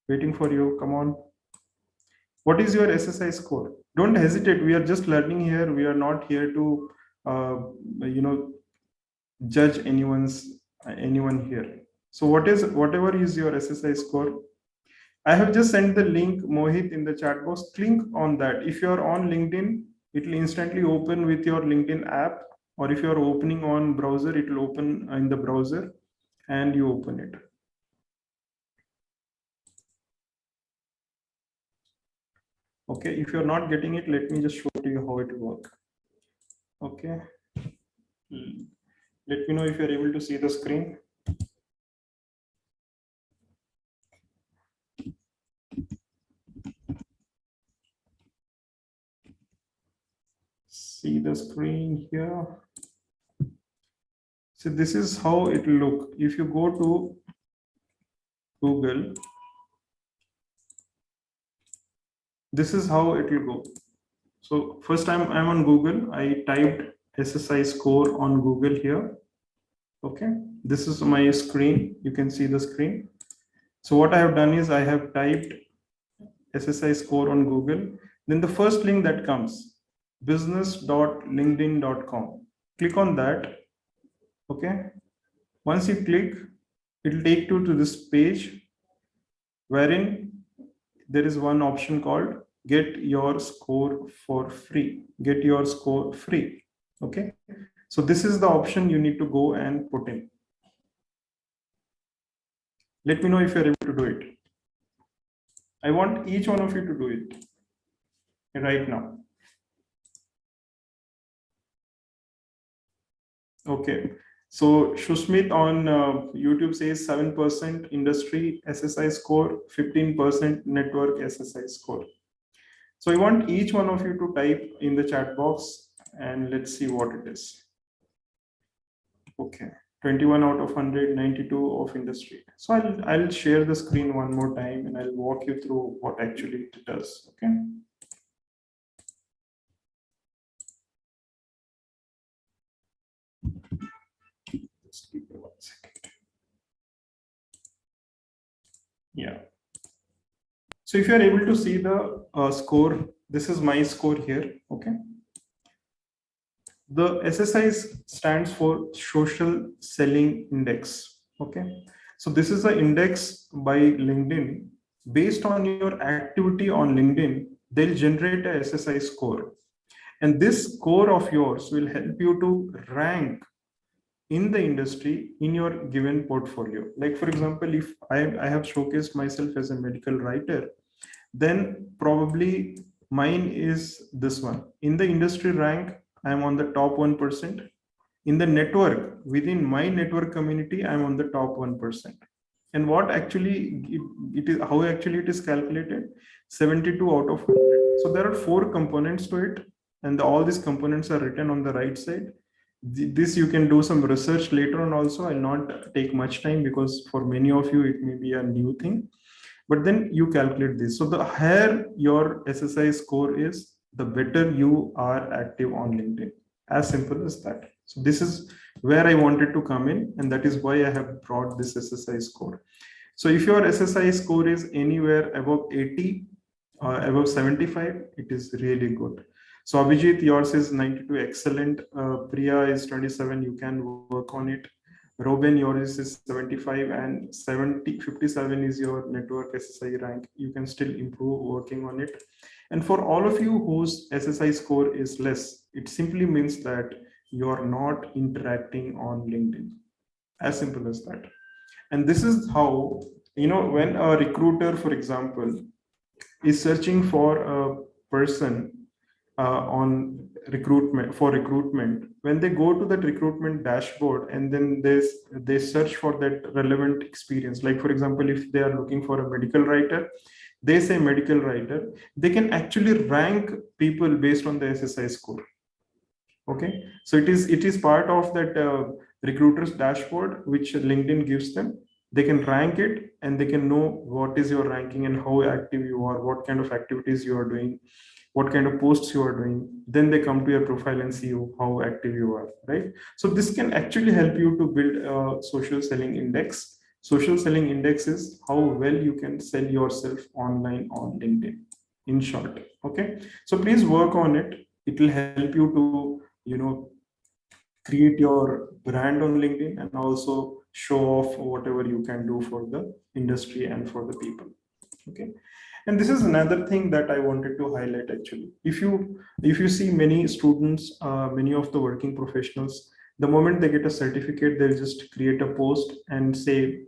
Waiting for you, come on. What is your SSI score? Don't hesitate, we are just learning here. We are not here to, judge anyone here. So whatever is your SSI score, I have just sent the link, Mohit, in the chat box. Click on that. If you are on LinkedIn, it will instantly open with your LinkedIn app, or if you are opening on browser, it will open in the browser and you open it. Okay, if you're not getting it, let me just show to you how it works. Okay. Let me know if you're able to see the screen. See the screen here. So this is how it will look. If you go to Google, this is how it will go. So first time I'm on Google, I typed SSI score on Google here. Okay, this is my screen. You can see the screen. So what I have done is I have typed SSI score on Google. Then the first link that comes, business.linkedin.com. Click on that. Okay. Once you click, it will take you to this page wherein there is one option called get your score for free. Get your score free. Okay. So this is the option you need to go and put in. Let me know if you're able to do it. I want each one of you to do it right now. Okay. So Shushmit on YouTube says 7% industry SSI score, 15% network SSI score. So I want each one of you to type in the chat box and let's see what it is. Okay. 21 out of 100, 92 of industry. So I'll share the screen one more time and I'll walk you through what actually it does. Okay. Just give me 1 second. Yeah. So if you are able to see the score, this is my score here. Okay. The SSI stands for Social Selling Index. Okay. So this is an index by LinkedIn. Based on your activity on LinkedIn, they'll generate a SSI score. And this score of yours will help you to rank in the industry in your given portfolio. Like for example, if I have showcased myself as a medical writer, then probably mine is this one. In the industry rank, I'm on the top 1%. In the network, within my network community, I'm on the top 1%. And what actually it is, how actually it is calculated? 72 out of 100. So there are 4 components to it, and all these components are written on the right side. This you can do some research later on also. I'll not take much time because for many of you, it may be a new thing. But then you calculate this. So the higher your SSI score is, the better you are active on LinkedIn. As simple as that. So this is where I wanted to come in, and that is why I have brought this SSI score. So if your SSI score is anywhere above 80 or above 75, it is really good. So Abhijit, yours is 92, excellent. Priya is 27, you can work on it. Robin, yours is 75, and 57 is your network SSI rank. You can still improve working on it. And for all of you whose SSI score is less, it simply means that you're not interacting on LinkedIn. As simple as that. And this is how, when a recruiter, for example, is searching for a person on recruitment, when they go to that recruitment dashboard and then they search for that relevant experience, like for example, if they are looking for a medical writer, they say medical writer, they can actually rank people based on the SSI score. Okay, so it is part of that recruiters dashboard which LinkedIn gives them. They can rank it and they can know what is your ranking and how active you are, what kind of activities you are doing, what kind of posts you are doing. Then they come to your profile and see how active you are, right? So this can actually help you to build a social selling index. Social selling index is how well you can sell yourself online on LinkedIn, in short. Okay, so please work on it. It will help you to, create your brand on LinkedIn and also show off whatever you can do for the industry and for the people. Okay, and this is another thing that I wanted to highlight. Actually, if you see many students, many of the working professionals, the moment they get a certificate, they'll just create a post and say,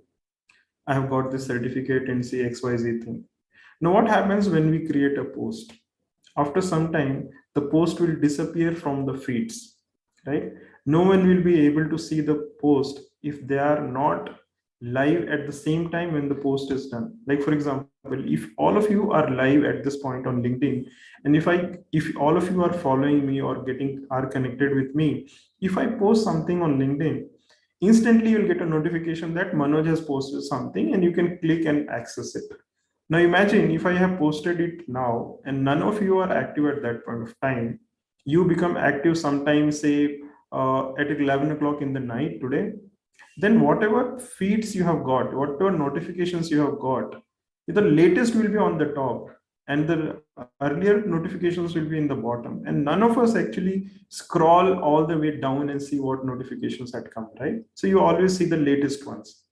I have got this certificate, and say XYZ thing. Now what happens when we create a post? After some time, the post will disappear from the feeds, right? No one will be able to see the post if they are not live at the same time when the post is done. Like for example, if all of you are live at this point on LinkedIn, and if all of you are following me or are connected with me, if I post something on LinkedIn, instantly you'll get a notification that Manoj has posted something and you can click and access it. Now imagine if I have posted it now and none of you are active at that point of time, you become active sometime, say at 11 o'clock in the night today, then whatever feeds you have got, whatever notifications you have got, the latest will be on the top and the earlier notifications will be in the bottom. And none of us actually scroll all the way down and see what notifications had come, right? So you always see the latest ones.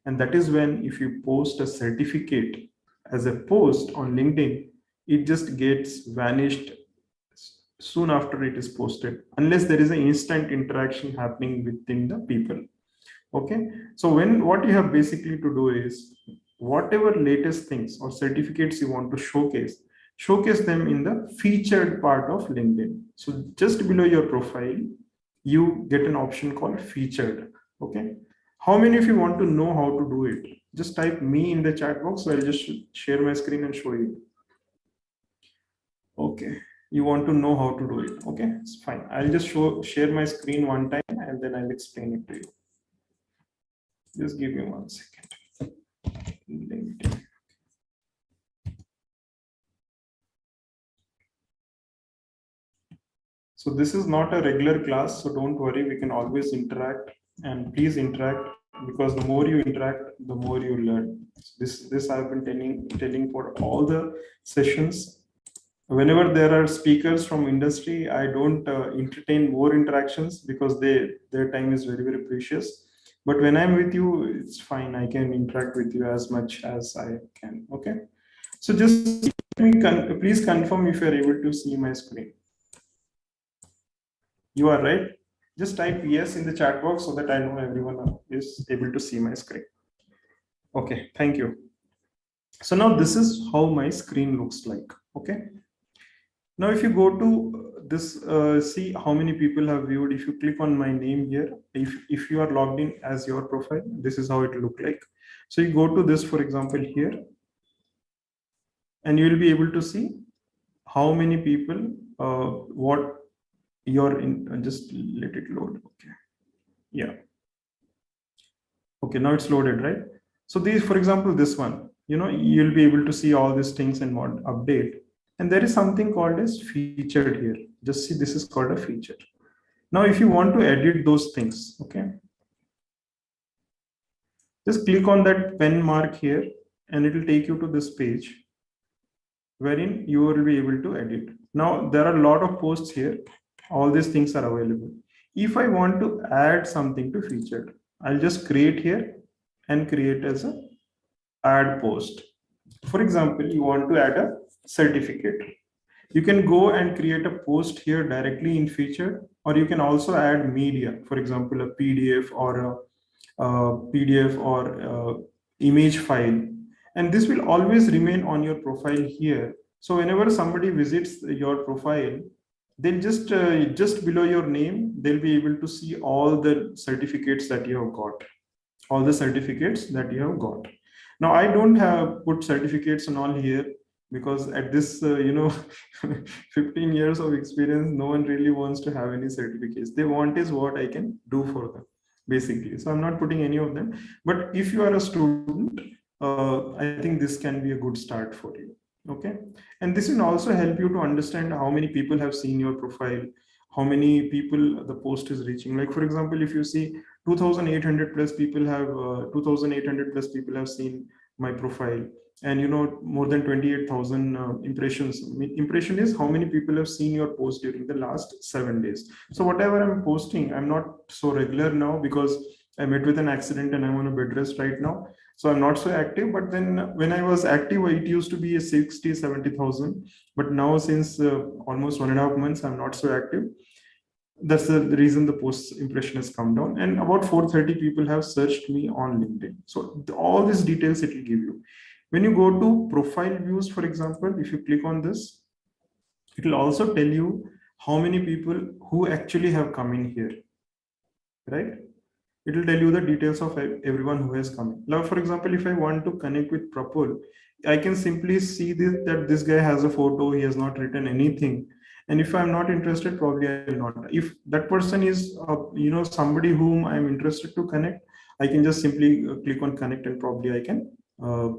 And that is when, if you post a certificate as a post on LinkedIn, it just gets vanished soon after it is posted, unless there is an instant interaction happening within the people. Okay, so what you have basically to do is, whatever latest things or certificates you want to showcase them in the featured part of LinkedIn. So just below your profile, you get an option called featured. Okay, how many of you want to know how to do it? Just type me in the chat box. So I'll just share my screen and show you. Okay, you want to know how to do it. Okay, it's fine. I'll just share my screen one time and then I'll explain it to you. Just give me 1 second. LinkedIn. So this is not a regular class, so don't worry, we can always interact, and please interact, because the more you interact, the more you learn. This I've been telling for all the sessions. Whenever there are speakers from industry, I don't entertain more interactions because their time is very, very precious. But when I'm with you, it's fine. I can interact with you as much as I can. Okay. So just please confirm if you're able to see my screen. You are, right? Just type yes in the chat box so that I know everyone is able to see my screen. Okay, thank you. So now this is how my screen looks like. Okay. Now, if you go to this, see how many people have viewed. If you click on my name here, if you are logged in as your profile, this is how it look like. So you go to this, for example, here, and you will be able to see how many people, what you're in. Just let it load. Okay. Yeah. Okay, now it's loaded, right? So these, for example, this one, you'll be able to see all these things and mod update. And there is something called as featured here. Just see, this is called a feature. Now, if you want to edit those things, okay, just click on that pen mark here and it will take you to this page wherein you will be able to edit. Now, there are a lot of posts here. All these things are available. If I want to add something to featured, I'll just create here and create as a add post. For example, you want to add a certificate. You can go and create a post here directly in featured, or you can also add media, for example, a PDF or image file. And this will always remain on your profile here. So whenever somebody visits your profile, Then just below your name, they'll be able to see all the certificates that you have got, all the certificates that you have got. Now I don't have put certificates and all here because at this 15 years of experience, no one really wants to have any certificates. They want is what I can do for them, basically. So I'm not putting any of them. But if you are a student, I think this can be a good start for you. Okay. And this will also help you to understand how many people have seen your profile, how many people the post is reaching. Like, for example, if you see 2,800 plus people have 2,800 plus people have seen my profile, and more than 28,000 impressions. Impression is how many people have seen your post during the last 7 days. So whatever I'm posting, I'm not so regular now because I met with an accident and I'm on a bed rest right now. So I'm not so active. But then when I was active, it used to be a 60, 70,000. But now since almost 1.5 months, I'm not so active. That's the reason the post impression has come down. And about 430 people have searched me on LinkedIn. So all these details it will give you. When you go to profile views, for example, if you click on this, it will also tell you how many people who actually have come in here, right? It will tell you the details of everyone who has come in. Now, for example, if I want to connect with Prapul, I can simply see this, that this guy has a photo, he has not written anything. And if I'm not interested, probably I will not. If that person is, somebody whom I'm interested to connect, I can just simply click on connect, and probably I can uh,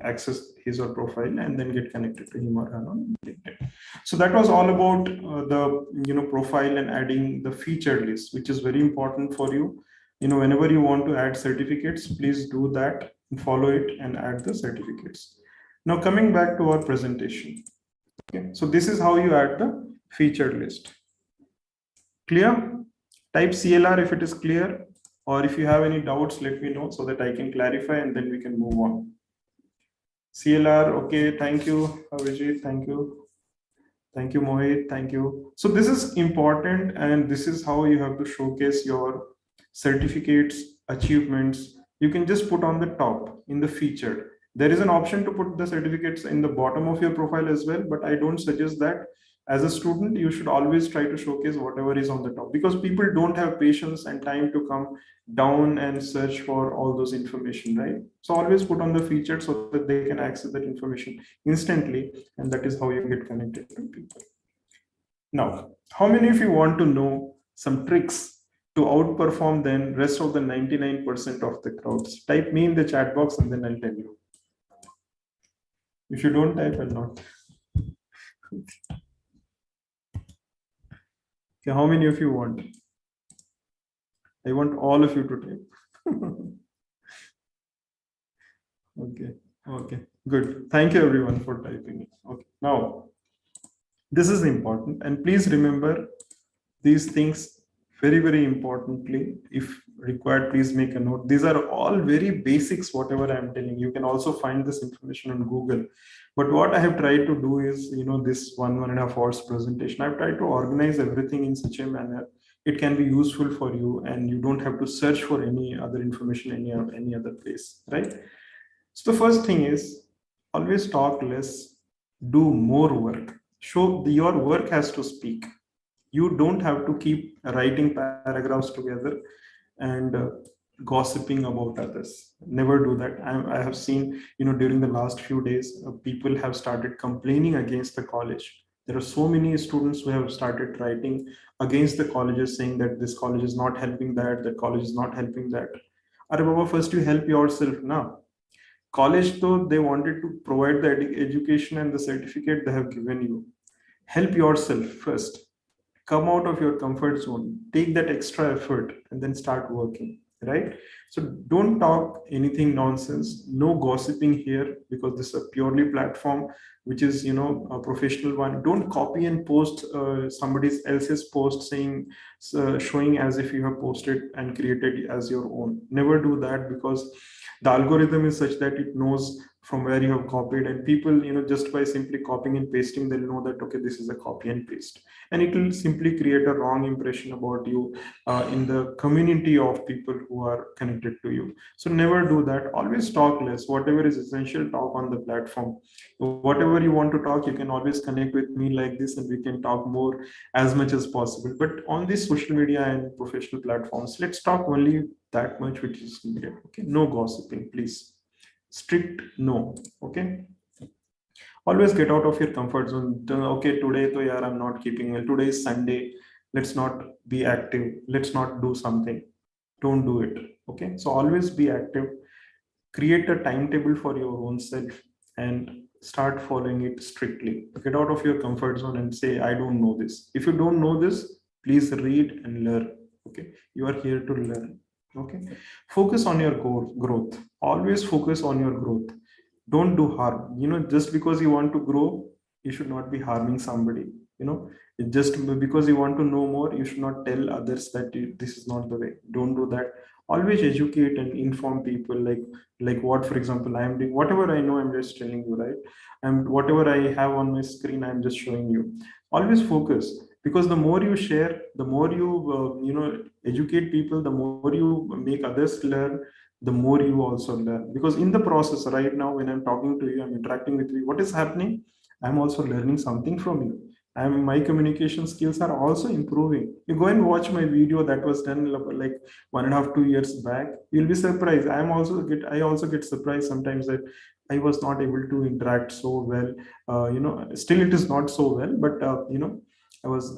access his or profile and then get connected to him or her on LinkedIn. So that was all about the profile and adding the featured list, which is very important for you. Whenever you want to add certificates, please do that, follow it and add the certificates. Now coming back to our presentation. Okay, so this is how you add the featured list. Clear? Type CLR if it is clear, or if you have any doubts, let me know so that I can clarify and then we can move on. CLR, okay, thank you, Avijit, thank you. Thank you, Mohit, thank you. So this is important, and this is how you have to showcase your certificates, achievements. You can just put on the top in the featured. There is an option to put the certificates in the bottom of your profile as well, but I don't suggest that. As a student, you should always try to showcase whatever is on the top, because people don't have patience and time to come down and search for all those information, right? So always put on the featured so that they can access that information instantly, and that is how you get connected to people. Now, how many of you want to know some tricks to outperform the rest of the 99% of the crowds? Type me in the chat box and then I'll tell you. If you don't type, I'll not. Okay, how many of you want? I want all of you to type. Okay, good. Thank you everyone for typing. Okay, now this is important, and please remember these things very importantly. If required, please make a note. These are all very basics, whatever I'm telling you. You can also find this information on Google. But what I have tried to do is, this 1.5 hours presentation, I've tried to organize everything in such a manner it can be useful for you, and you don't have to search for any other information any other place, right? So the first thing is, always talk less, do more work. Show your work has to speak. You don't have to keep writing paragraphs together and gossiping about others. Never do that. I have seen, during the last few days, people have started complaining against the college. There are so many students who have started writing against the colleges, saying that this college is not helping that college is not helping that. Are Baba, first you help yourself now. College, though, they wanted to provide the education and the certificate they have given you. Help yourself first. Come out of your comfort zone, take that extra effort, and then start working, right? So don't talk anything nonsense, no gossiping here, because this is a purely platform which is a professional one. Don't copy and post somebody else's post saying showing as if you have posted and created as your own. Never do that, because the algorithm is such that it knows from where you have copied, and people, just by simply copying and pasting, they'll know that okay, this is a copy and paste, and it will simply create a wrong impression about you in the community of people who are connected to you. So never do that. Always talk less. Whatever is essential, talk on the platform. Whatever you want to talk, you can always connect with me like this, and we can talk more as much as possible. But on these social media and professional platforms, let's talk only that much which is needed. Okay, no gossiping, please. Strict no. Okay, always get out of your comfort zone. Okay, today to yaar, I'm not keeping well, today is Sunday, let's not be active, let's not do something. Don't do it. Okay, so always be active. Create a timetable for your own self and start following it strictly. Get out of your comfort zone and say, I don't know this. If you don't know this, please read and learn. Okay, you are here to learn. Okay, focus on your growth. Always focus on your growth. Don't do harm. Just because you want to grow, you should not be harming somebody. Just because you want to know more, you should not tell others that this is not the way. Don't do that. Always educate and inform people, like what, for example, I am doing. Whatever I know, I'm just telling you, right? And whatever I have on my screen, I'm just showing you. Always focus, because the more you share, the more you educate people, the more you make others learn, the more you also learn. Because in the process right now, when I'm talking to you, I'm interacting with you, what is happening? I'm also learning something from you. My communication skills are also improving. You go and watch my video that was done like 1.5 2 years back. You'll be surprised. I also get surprised sometimes that I was not able to interact so well. Still it is not so well, but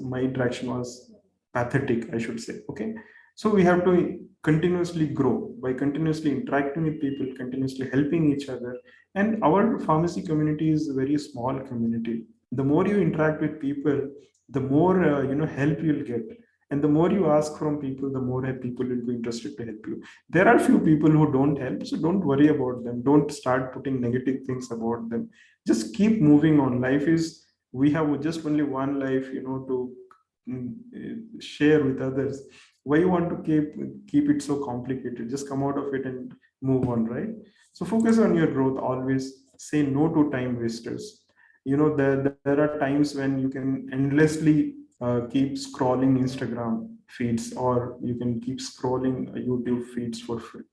my interaction was pathetic, I should say. Okay, so we have to continuously grow by continuously interacting with people, continuously helping each other. And our pharmacy community is a very small community. The more you interact with people, the more help you'll get, and the more you ask from people, the more people will be interested to help you. There are few people who don't help, so don't worry about them. Don't start putting negative things about them. Just keep moving on. Life is, we have just only one life, to share with others. Why you want to keep it so complicated? Just come out of it and move on, right? So focus on your growth. Always say no to time wasters. There are times when you can endlessly keep scrolling Instagram feeds, or you can keep scrolling YouTube feeds for free.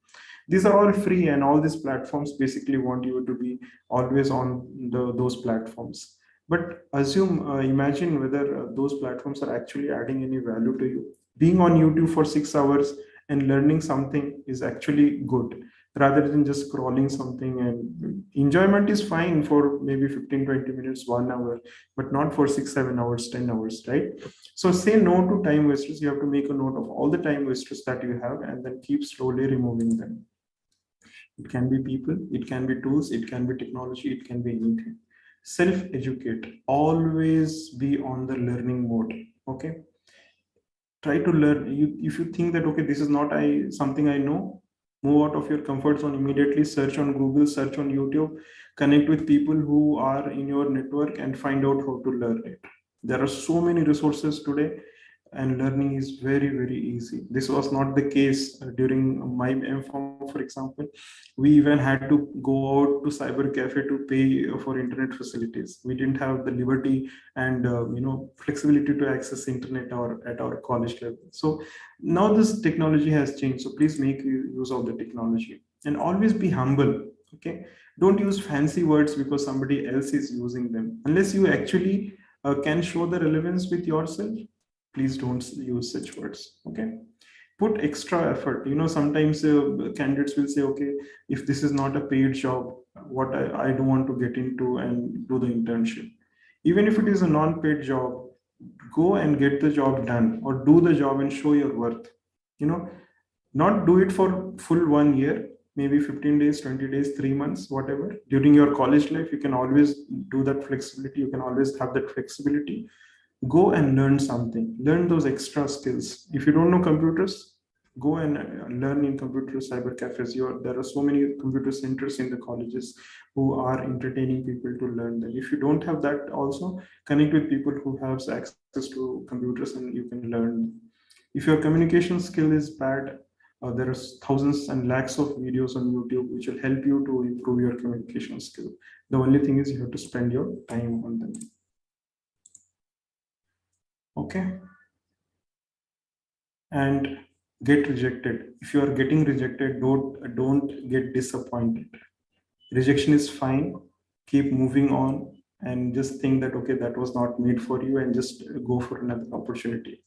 These are all free, and all these platforms basically want you to be always on those platforms. But imagine whether those platforms are actually adding any value to you. Being on YouTube for 6 hours and learning something is actually good, rather than just scrolling something. And enjoyment is fine for maybe 15 20 minutes, 1 hour, but not for 6 7 hours, 10 hours, right? So say no to time wasters. You have to make a note of all the time wasters that you have, and then keep slowly removing them. It can be people, it can be tools, it can be technology, it can be anything. Self educate. Always be on the learning mode. Okay, try to learn. If you think that okay, this is not something I know, move out of your comfort zone immediately. Search on Google, search on YouTube, connect with people who are in your network and find out how to learn it. There are so many resources today, and learning is very very easy. This was not the case during my M.Pharm, for example. We even had to go out to cyber cafe to pay for internet facilities. We didn't have the liberty and flexibility to access internet or at our college level. So now this technology has changed, so please make use of the technology, and always be humble. Okay, don't use fancy words because somebody else is using them. Unless you actually can show the relevance with yourself, please don't use such words. Okay, put extra effort. Sometimes candidates will say, okay, if this is not a paid job, what I don't want to get into and do the internship. Even if it is a non-paid job, go and get the job done, or do the job and show your worth. you know Not do it for full 1 year, maybe 15 days, 20 days, 3 months, whatever. During your college life, you can always do that flexibility. You can always have that flexibility. Go and learn something. Learn those extra skills. If you don't know computers, go and learn in computer cyber cafes. There are so many computer centers in the colleges who are entertaining people to learn them. If you don't have that, also connect with people who have access to computers and you can learn. If your communication skill is bad, There are thousands and lakhs of videos on YouTube which will help you to improve your communication skill. The only thing is you have to spend your time on them. Okay. And get rejected. If you are getting rejected, don't get disappointed. Rejection is fine. Keep moving on and just think that okay, that was not made for you, and just go for another opportunity.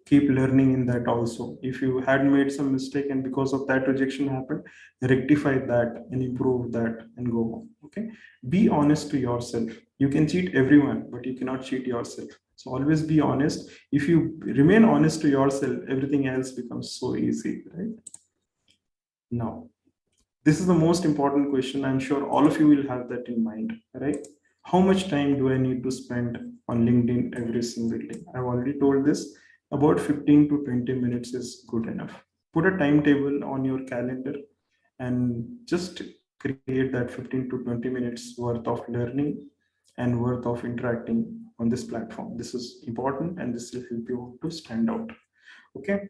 Keep learning in that also. If you had made some mistake and because of that rejection happened, rectify that and improve that and go on. Okay. Be honest to yourself. You can cheat everyone, but you cannot cheat yourself. So always be honest. If you remain honest to yourself, everything else becomes so easy, right? Now, this is the most important question. I'm sure all of you will have that in mind, right? How much time do I need to spend on LinkedIn every single day? I've already told this. About 15 to 20 minutes is good enough. Put a timetable on your calendar and just create that 15 to 20 minutes worth of learning and worth of interacting on this platform. This is important and this will help you to stand out. Okay.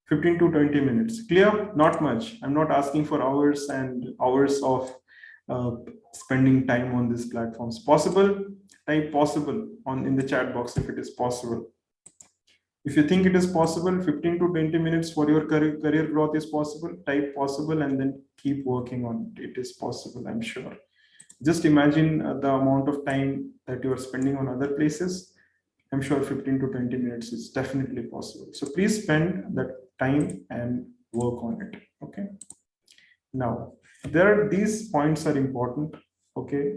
15 to 20 minutes. Clear? Not much. I'm not asking for hours and hours of uh, spending time on these platforms. Possible? Type possible on in the chat box if it is possible. If you think it is possible, 15 to 20 minutes for your career growth is possible, type possible and then keep working on it. It is possible, I'm sure. Just imagine the amount of time that you are spending on other places. I'm sure 15 to 20 minutes is definitely possible. So please spend that time and work on it. Okay. Now, these points are important. Okay.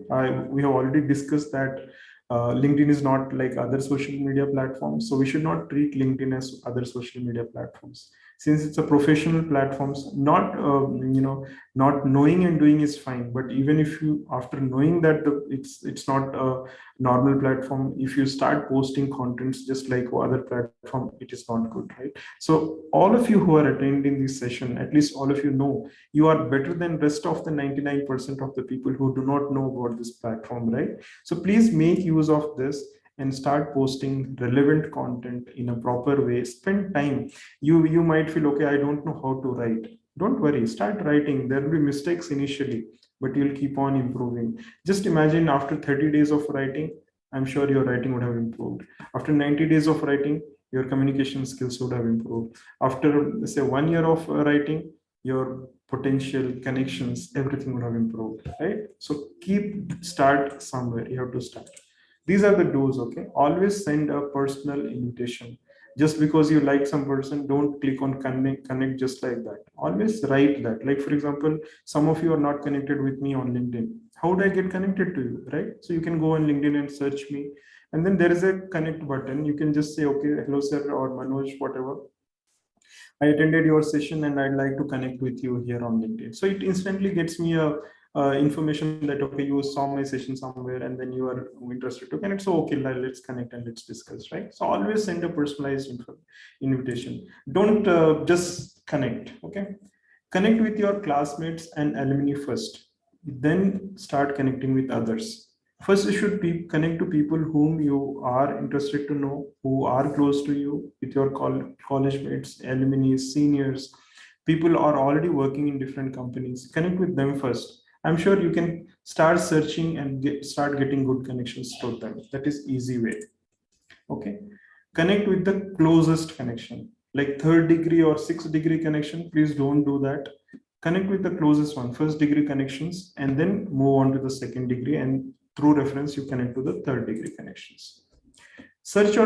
We have already discussed that LinkedIn is not like other social media platforms. So we should not treat LinkedIn as other social media platforms. Since it's a professional platforms, not knowing and doing is fine. But even if you, after knowing that it's not a normal platform, if you start posting contents just like other platform, it is not good, right? So all of you who are attending this session, at least all of you know, you are better than rest of the 99% of the people who do not know about this platform, right? So please make use of this and start posting relevant content in a proper way. Spend time. You might feel, okay, I don't know how to write. Don't worry, start writing. There will be mistakes initially, but you'll keep on improving. Just imagine after 30 days of writing, I'm sure your writing would have improved. After 90 days of writing, your communication skills would have improved. After, say, 1 year of writing, your potential connections, everything would have improved, right? So start somewhere. You have to start. These are the do's. Okay. Always send a personal invitation. Just because you like some person, don't click on connect just like that. Always write that. Like, for example, some of you are not connected with me on LinkedIn. How do I get connected to you, right? So you can go on LinkedIn and search me, and then there is a connect button. You can just say, okay, hello sir, or Manoj, whatever, I attended your session and I'd like to connect with you here on LinkedIn. So it instantly gets me a information that, okay, you saw my session somewhere and then you are interested to connect. So, okay, let's connect and let's discuss, right? So always send a personalized invitation. Don't just connect, okay? Connect with your classmates and alumni first, then start connecting with others. First, you should connect to people whom you are interested to know, who are close to you, with your college mates, alumni, seniors. People are already working in different companies. Connect with them first. I'm sure you can start searching and start getting good connections to them. That is easy way. Okay. Connect with the closest connection, like third degree or sixth degree connection. Please don't do that. Connect with the closest one, first degree connections, and then move on to the second degree. And through reference, you connect to the third degree connections. Search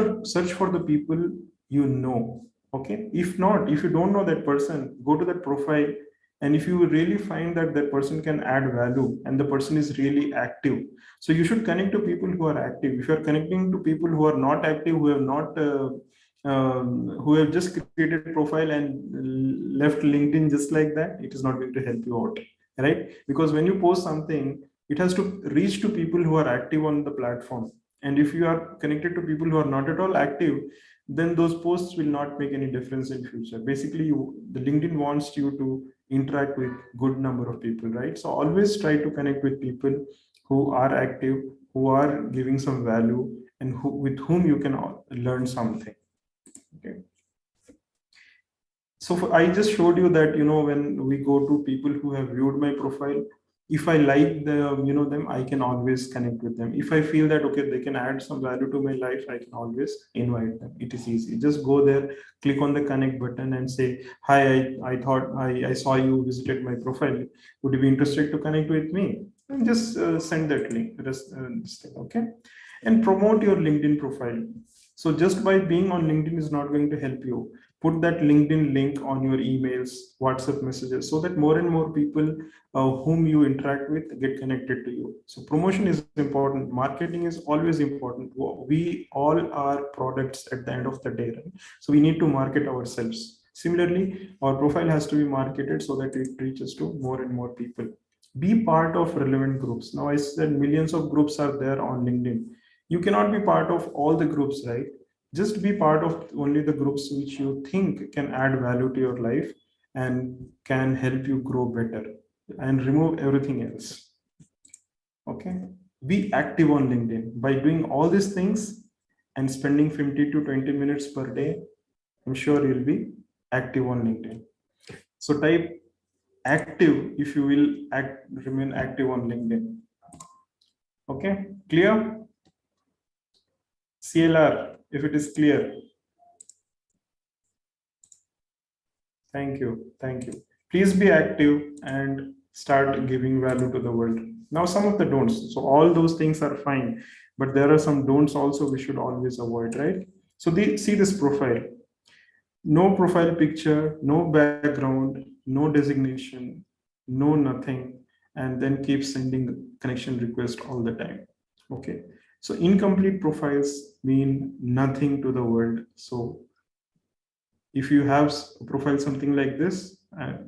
for the people you know. Okay. If not, if you don't know that person, go to that profile. And if you really find that that person can add value and the person is really active, so you should connect to people who are active. If you're connecting to people who are not active, who have not who have just created profile and left LinkedIn just like that, it is not going to help you out, right? Because when you post something, it has to reach to people who are active on the platform. And if you are connected to people who are not at all active, then those posts will not make any difference in future. Basically, the LinkedIn wants you to interact with good number of people, right? So always try to connect with people who are active, who are giving some value, and with whom you can learn something. Okay. I just showed you that, when we go to people who have viewed my profile, if I like them, I can always connect with them. If I feel that, okay, they can add some value to my life, I can always invite them. It is easy. Just go there, click on the connect button and say, hi, I thought I saw you visited my profile. Would you be interested to connect with me? And just send that link. This thing, okay? And promote your LinkedIn profile. So just by being on LinkedIn is not going to help you. Put that LinkedIn link on your emails, WhatsApp messages, so that more and more people whom you interact with get connected to you. So promotion is important. Marketing is always important. We all are products at the end of the day, right? So we need to market ourselves. Similarly, our profile has to be marketed so that it reaches to more and more people. Be part of relevant groups. Now, I said millions of groups are there on LinkedIn. You cannot be part of all the groups, right? Just be part of only the groups which you think can add value to your life and can help you grow better, and remove everything else. Okay, be active on LinkedIn. By doing all these things and spending 50 to 20 minutes per day, I'm sure you'll be active on LinkedIn. So type active if you will remain active on LinkedIn. Okay, clear? CLR, if it is clear. Thank you. Thank you. Please be active and start giving value to the world. Now, some of the don'ts. So, all those things are fine, but there are some don'ts also we should always avoid, right? So, see this profile. No profile picture, no background, no designation, no nothing, and then keep sending connection request all the time. Okay. So, incomplete profiles mean nothing to the world. So, if you have a profile something like this,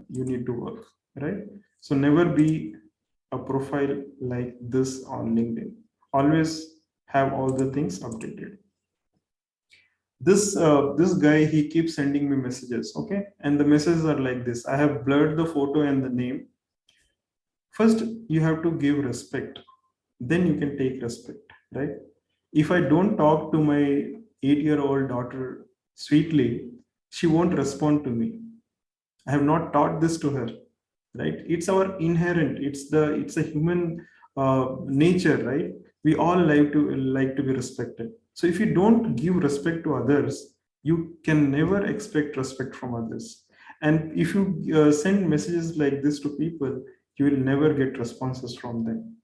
you need to work, right? So never be a profile like this on LinkedIn. Always have all the things updated. This guy, he keeps sending me messages, okay, and the messages are like this. I have blurred the photo and the name. First, you have to give respect, then you can take respect, right? If I don't talk to my 8-year-old daughter sweetly, she won't respond to me. I have not taught this to her, right? It's our inherent. It's a human nature, right? We all like to be respected. So if you don't give respect to others, you can never expect respect from others. And if you send messages like this to people, you will never get responses from them,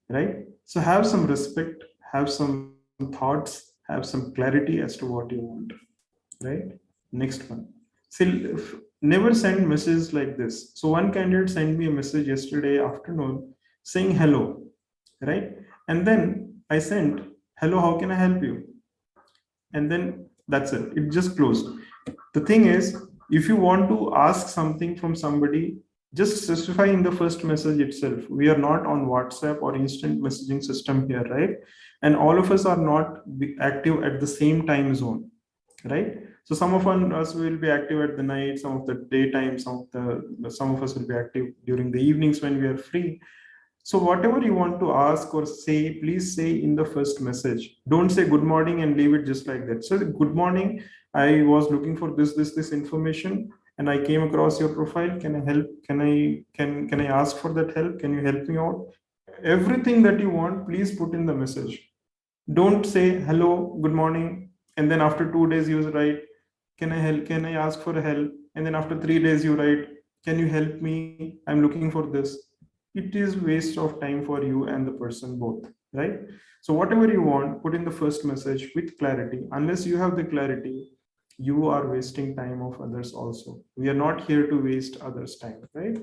right? So have some respect, have some thoughts, have some clarity as to what you want, right? Next one. See, never send messages like this. So one candidate sent me a message yesterday afternoon saying hello, right? And then I sent, hello, how can I help you? And then that's it. It just closed. The thing is, if you want to ask something from somebody, just specify in the first message itself. We are not on WhatsApp or instant messaging system here, right? And all of us are not active at the same time zone, right? So some of us will be active at the night, some of the daytime, some of us will be active during the evenings when we are free. So whatever you want to ask or say, please say in the first message. Don't say good morning and leave it just like that. So good morning, I was looking for this information and I came across your profile. Can I help? Can I ask for that help? Can you help me out? Everything that you want, please put in the message. Don't say hello, good morning, and then after 2 days you write, can I help? Can I ask for help? And then after 3 days you write, can you help me? I'm looking for this. It is waste of time for you and the person both, right? So whatever you want, put in the first message with clarity. Unless you have the clarity, you are wasting time of others also. We are not here to waste others' time, right?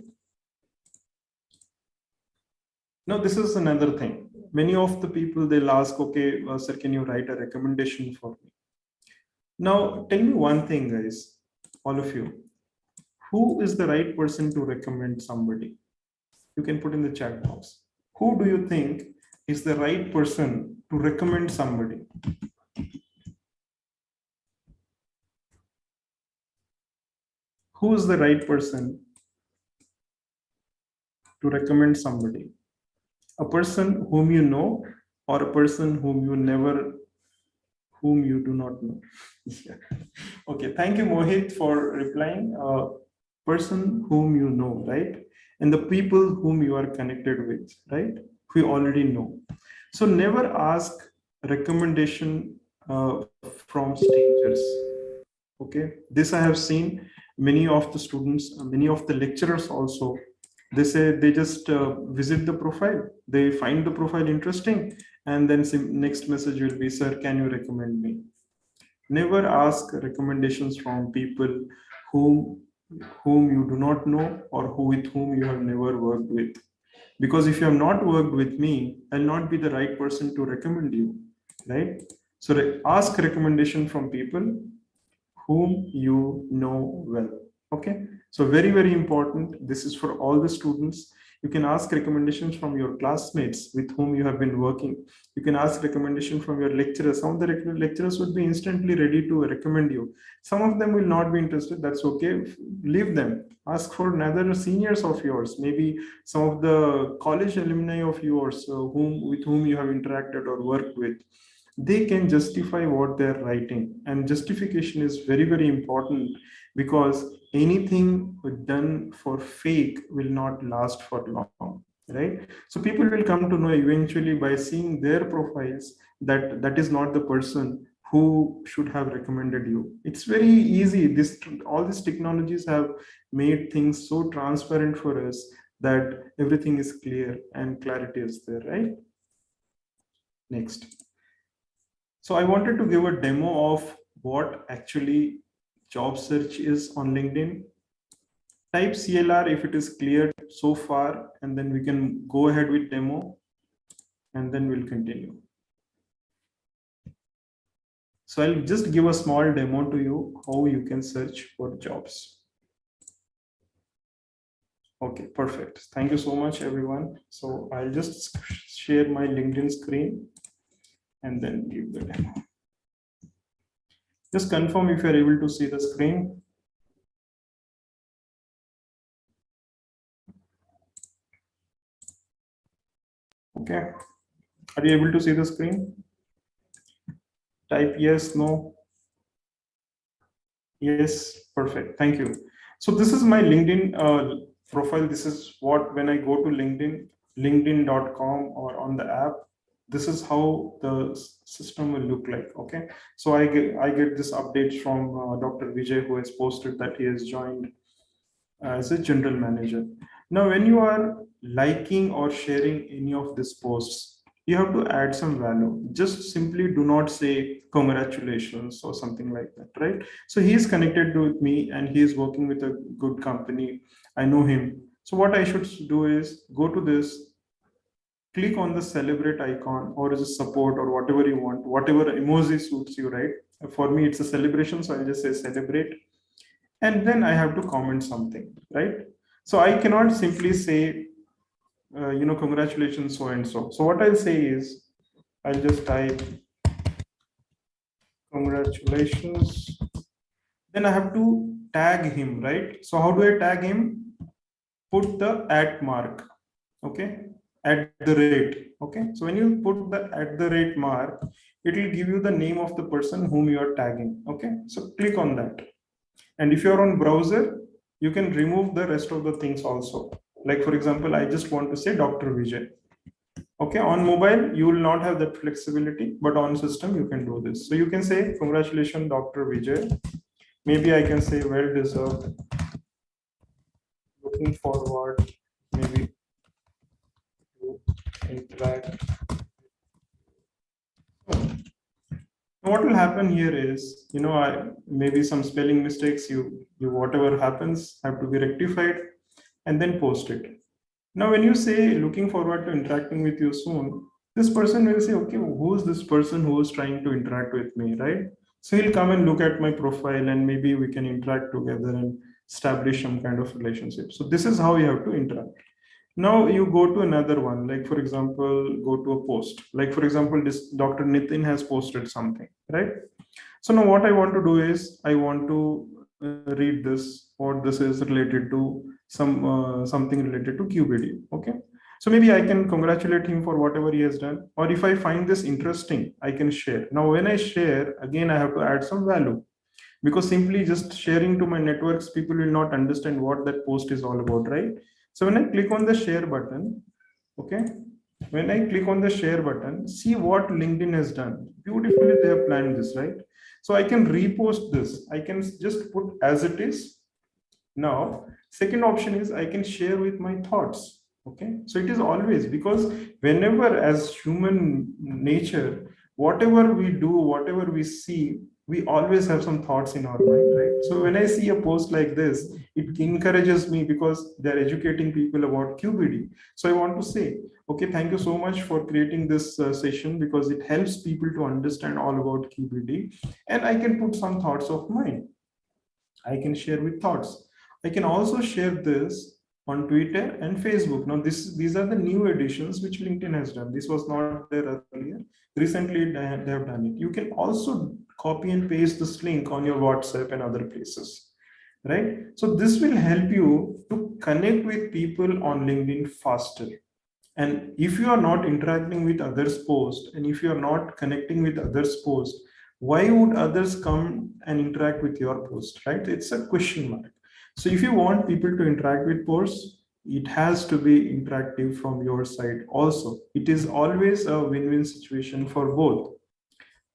Now, this is another thing. Many of the people, they'll ask, okay, sir, can you write a recommendation for me? Now, tell me one thing, guys, all of you. Who is the right person to recommend somebody? You can put in the chat box. Who do you think is the right person to recommend somebody? Who is the right person to recommend somebody? A person whom you know, or a person whom you never, whom you do not know. Yeah. Okay, thank you, Mohit, for replying. Person whom you know, right? And the people whom you are connected with, right? Who you already know. So never ask recommendation from strangers. Okay, this I have seen many of the students, many of the lecturers also. They say they just visit the profile, they find the profile interesting, and then next message will be, "Sir, can you recommend me?" Never ask recommendations from people whom whom you do not know, or who with whom you have never worked with. Because if you have not worked with me, I'll not be the right person to recommend you, right? So ask recommendation from people whom you know well. Okay, so very, very important. This is for all the students. You can ask recommendations from your classmates with whom you have been working. You can ask recommendation from your lecturers. Some of the lecturers would be instantly ready to recommend you. Some of them will not be interested. That's okay. Leave them. Ask for another seniors of yours, maybe some of the college alumni of yours, with whom you have interacted or worked with. They can justify what they're writing, and justification is very, very important, because anything done for fake will not last for long, right? So people will come to know eventually by seeing their profiles that that is not the person who should have recommended you. It's very easy. This all these technologies have made things so transparent for us that everything is clear and clarity is there, right? Next. So I wanted to give a demo of what actually job search is on LinkedIn. Type CLR if it is cleared so far, and then we can go ahead with demo, and then we'll continue. So I'll just give a small demo to you how you can search for jobs. Okay, perfect. Thank you so much, everyone. So I'll just share my LinkedIn screen and then give the demo. Just confirm if you're able to see the screen. Okay. Are you able to see the screen? Type yes, no. Yes, perfect. Thank you. So this is my LinkedIn profile. This is what, when I go to LinkedIn, linkedin.com, or on the app, this is how the system will look like. Okay. So I get this update from Dr. Vijay, who has posted that he has joined as a general manager. Now, when you are liking or sharing any of these posts, you have to add some value. Just simply do not say congratulations or something like that, right? So he is connected with me and he is working with a good company. I know him. So what I should do is go to this, click on the celebrate icon, or is a support, or whatever you want, whatever emoji suits you, right? For me, it's a celebration. So I'll just say celebrate, and then I have to comment something, right? So I cannot simply say, congratulations, so and so. So what I'll say is, I'll just type congratulations. Then I have to tag him, right? So how do I tag him? Put the at mark, okay? At the rate, okay? So when you put the at the rate mark, it will give you the name of the person whom you are tagging, okay? So click on that. And if you're on browser, you can remove the rest of the things also. Like for example, I just want to say Dr. Vijay. Okay, on mobile, you will not have that flexibility, but on system, you can do this. So you can say, congratulations, Dr. Vijay. Maybe I can say, well deserved. Looking forward, maybe to interact. What will happen here is, maybe some spelling mistakes, you whatever happens have to be rectified, and then post it. Now, when you say looking forward to interacting with you soon, this person will say, okay, who's this person who is trying to interact with me, right? So he'll come and look at my profile, and maybe we can interact together and establish some kind of relationship. So this is how you have to interact. Now you go to another one, like for example, go to a post. Like for example, this Dr. Nitin has posted something, right? So now what I want to do is I want to read this, what this is related to, something related to QBD. Okay. So maybe I can congratulate him for whatever he has done. Or if I find this interesting, I can share. Now, when I share, again, I have to add some value, because simply just sharing to my networks, people will not understand what that post is all about, right? So when I click on the share button, okay, when I click on the share button, see what LinkedIn has done. Beautifully, they have planned this, right? So I can repost this. I can just put as it is. Now, second option is I can share with my thoughts. Okay. So it is always, because whenever as human nature, whatever we do, whatever we see, we always have some thoughts in our mind, right? So when I see a post like this, it encourages me because they're educating people about QBD. So I want to say, okay, thank you so much for creating this session, because it helps people to understand all about QBD. And I can put some thoughts of mine. I can share with thoughts. I can also share this on Twitter and Facebook. Now, these are the new additions which LinkedIn has done. This was not there earlier. Recently, they have done it. You can also copy and paste this link on your WhatsApp and other places, right? So this will help you to connect with people on LinkedIn faster. And if you are not interacting with others' posts, and if you are not connecting with others' posts, why would others come and interact with your post, right? It's a question mark. So if you want people to interact with posts, it has to be interactive from your side also. It is always a win-win situation for both.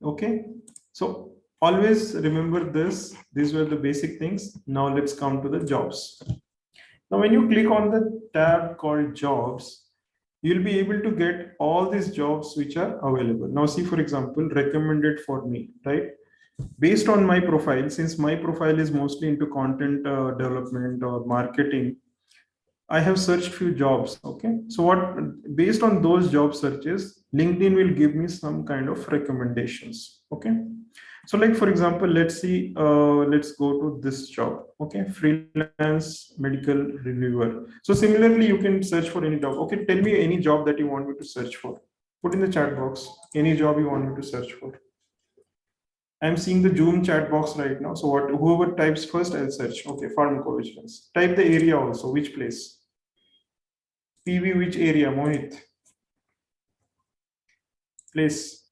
Okay. So always remember this. These were the basic things. Now let's come to the jobs. Now, when you click on the tab called jobs, you'll be able to get all these jobs which are available. Now, see, for example, recommended for me, right? Based on my profile, since my profile is mostly into content development or marketing, I have searched few jobs. Okay. So what, based on those job searches, LinkedIn will give me some kind of recommendations. Okay. So like, for example, let's see, let's go to this job. Okay. Freelance medical reviewer. So similarly, you can search for any job. Okay. Tell me any job that you want me to search for. Put in the chat box, any job you want me to search for. I'm seeing the Zoom chat box right now. So what, whoever types first, I'll search. Okay. Pharmacovigilance. Type the area also, which place. PV, which area, Mohit? Place.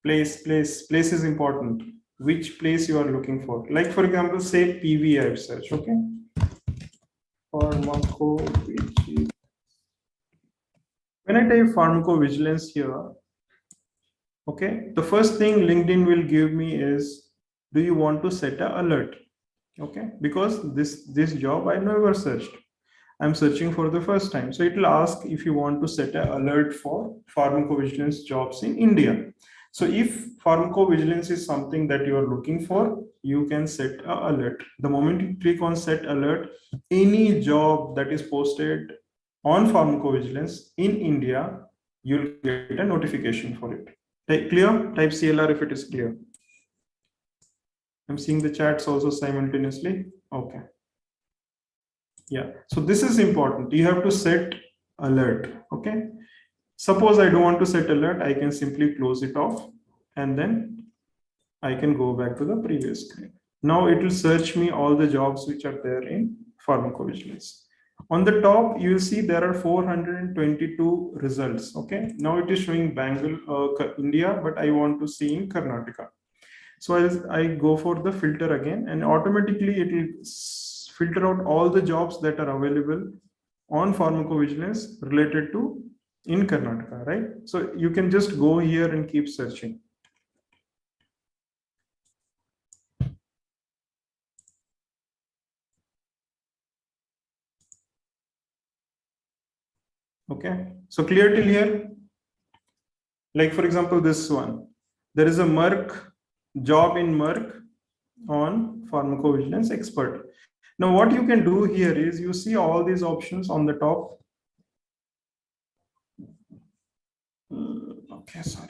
Place is important. Which place you are looking for? Like, for example, say PV I've searched, okay? Pharmacovigilance. When I type pharmacovigilance here, okay, the first thing LinkedIn will give me is, do you want to set an alert? Okay, because this job I never searched. I'm searching for the first time. So it will ask if you want to set an alert for pharmacovigilance jobs in India. So if pharmacovigilance is something that you are looking for, you can set an alert. The moment you click on set alert, any job that is posted on pharmacovigilance in India, you'll get a notification for it. Clear? Type CLR if it is clear. I'm seeing the chats also simultaneously. Okay. Yeah, so this is important. You have to set alert. Okay. Suppose I don't want to set alert, I can simply close it off and then I can go back to the previous screen. Now it will search me all the jobs which are there in pharmacovigilance. On the top, you will see there are 422 results. Okay. Now it is showing Bangalore, India, but I want to see in Karnataka. So I go for the filter again, and automatically it will filter out all the jobs that are available on pharmacovigilance related to in Karnataka, right? So you can just go here and keep searching. Okay, so clear till here? Like, for example, this one, there is a Merck job in Merck on pharmacovigilance expert. Now, what you can do here is you see all these options on the top. Okay, sorry.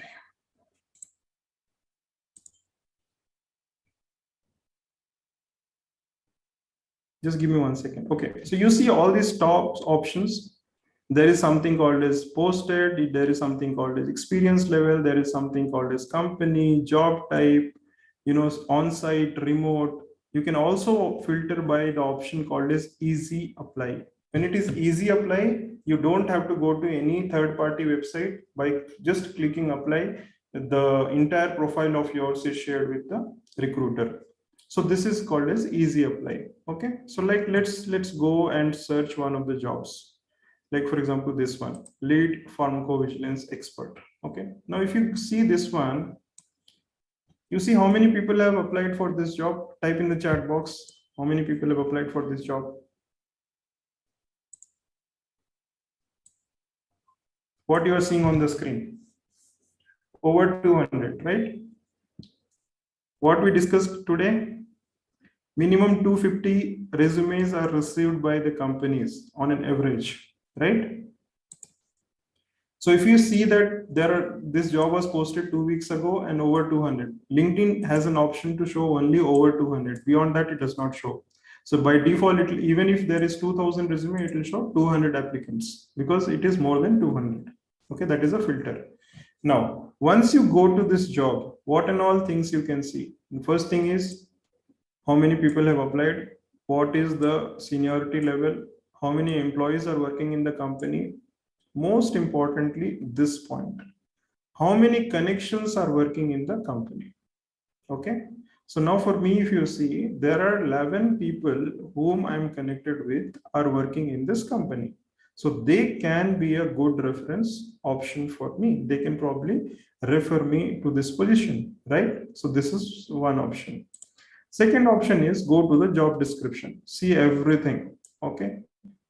Just give me 1 second. Okay, so you see all these top options. There is something called as posted, there is something called as experience level, there is something called as company, job type, on-site, remote. You can also filter by the option called as easy apply. When it is easy apply, you don't have to go to any third party website. By just clicking apply, the entire profile of yours is shared with the recruiter. So this is called as easy apply. Okay. So like let's go and search one of the jobs. Like for example, this one, lead pharmacovigilance expert. Okay. Now if you see this one, you see how many people have applied for this job. Type in the chat box how many people have applied for this job. What you are seeing on the screen, over 200, right? What we discussed today, minimum 250 resumes are received by the companies on an average, right? So if you see that this job was posted 2 weeks ago and over 200, LinkedIn has an option to show only over 200. Beyond that, it does not show. So by default, even if there is 2000 resume, it will show 200 applicants because it is more than 200. Okay, that is a filter. Now, once you go to this job, what and all things you can see. The first thing is how many people have applied, what is the seniority level, how many employees are working in the company. Most importantly, this point, how many connections are working in the company. Okay. So now for me, if you see, there are 11 people whom I'm connected with are working in this company. So they can be a good reference option for me. They can probably refer me to this position, right? So this is one option. Second option is go to the job description, see everything. Okay.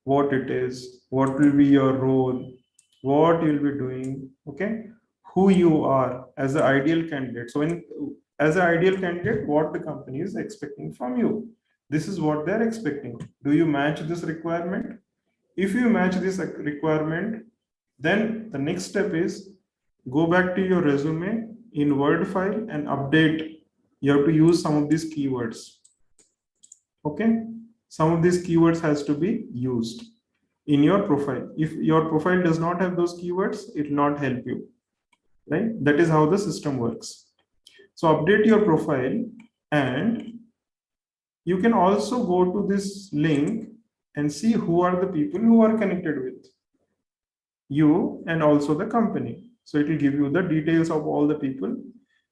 What it is, what will be your role, what you'll be doing, okay, who you are as an ideal candidate. So when as an ideal candidate, what the company is expecting from you, this is what they're expecting. Do you match this requirement? If you match this requirement, then the next step is go back to your resume in Word file and update. You have to use some of these keywords. Okay, some of these keywords has to be used in your profile. If your profile does not have those keywords, it will not help you, right? That is how the system works. So update your profile, and you can also go to this link and see who are the people who are connected with you and also the company. So it will give you the details of all the people.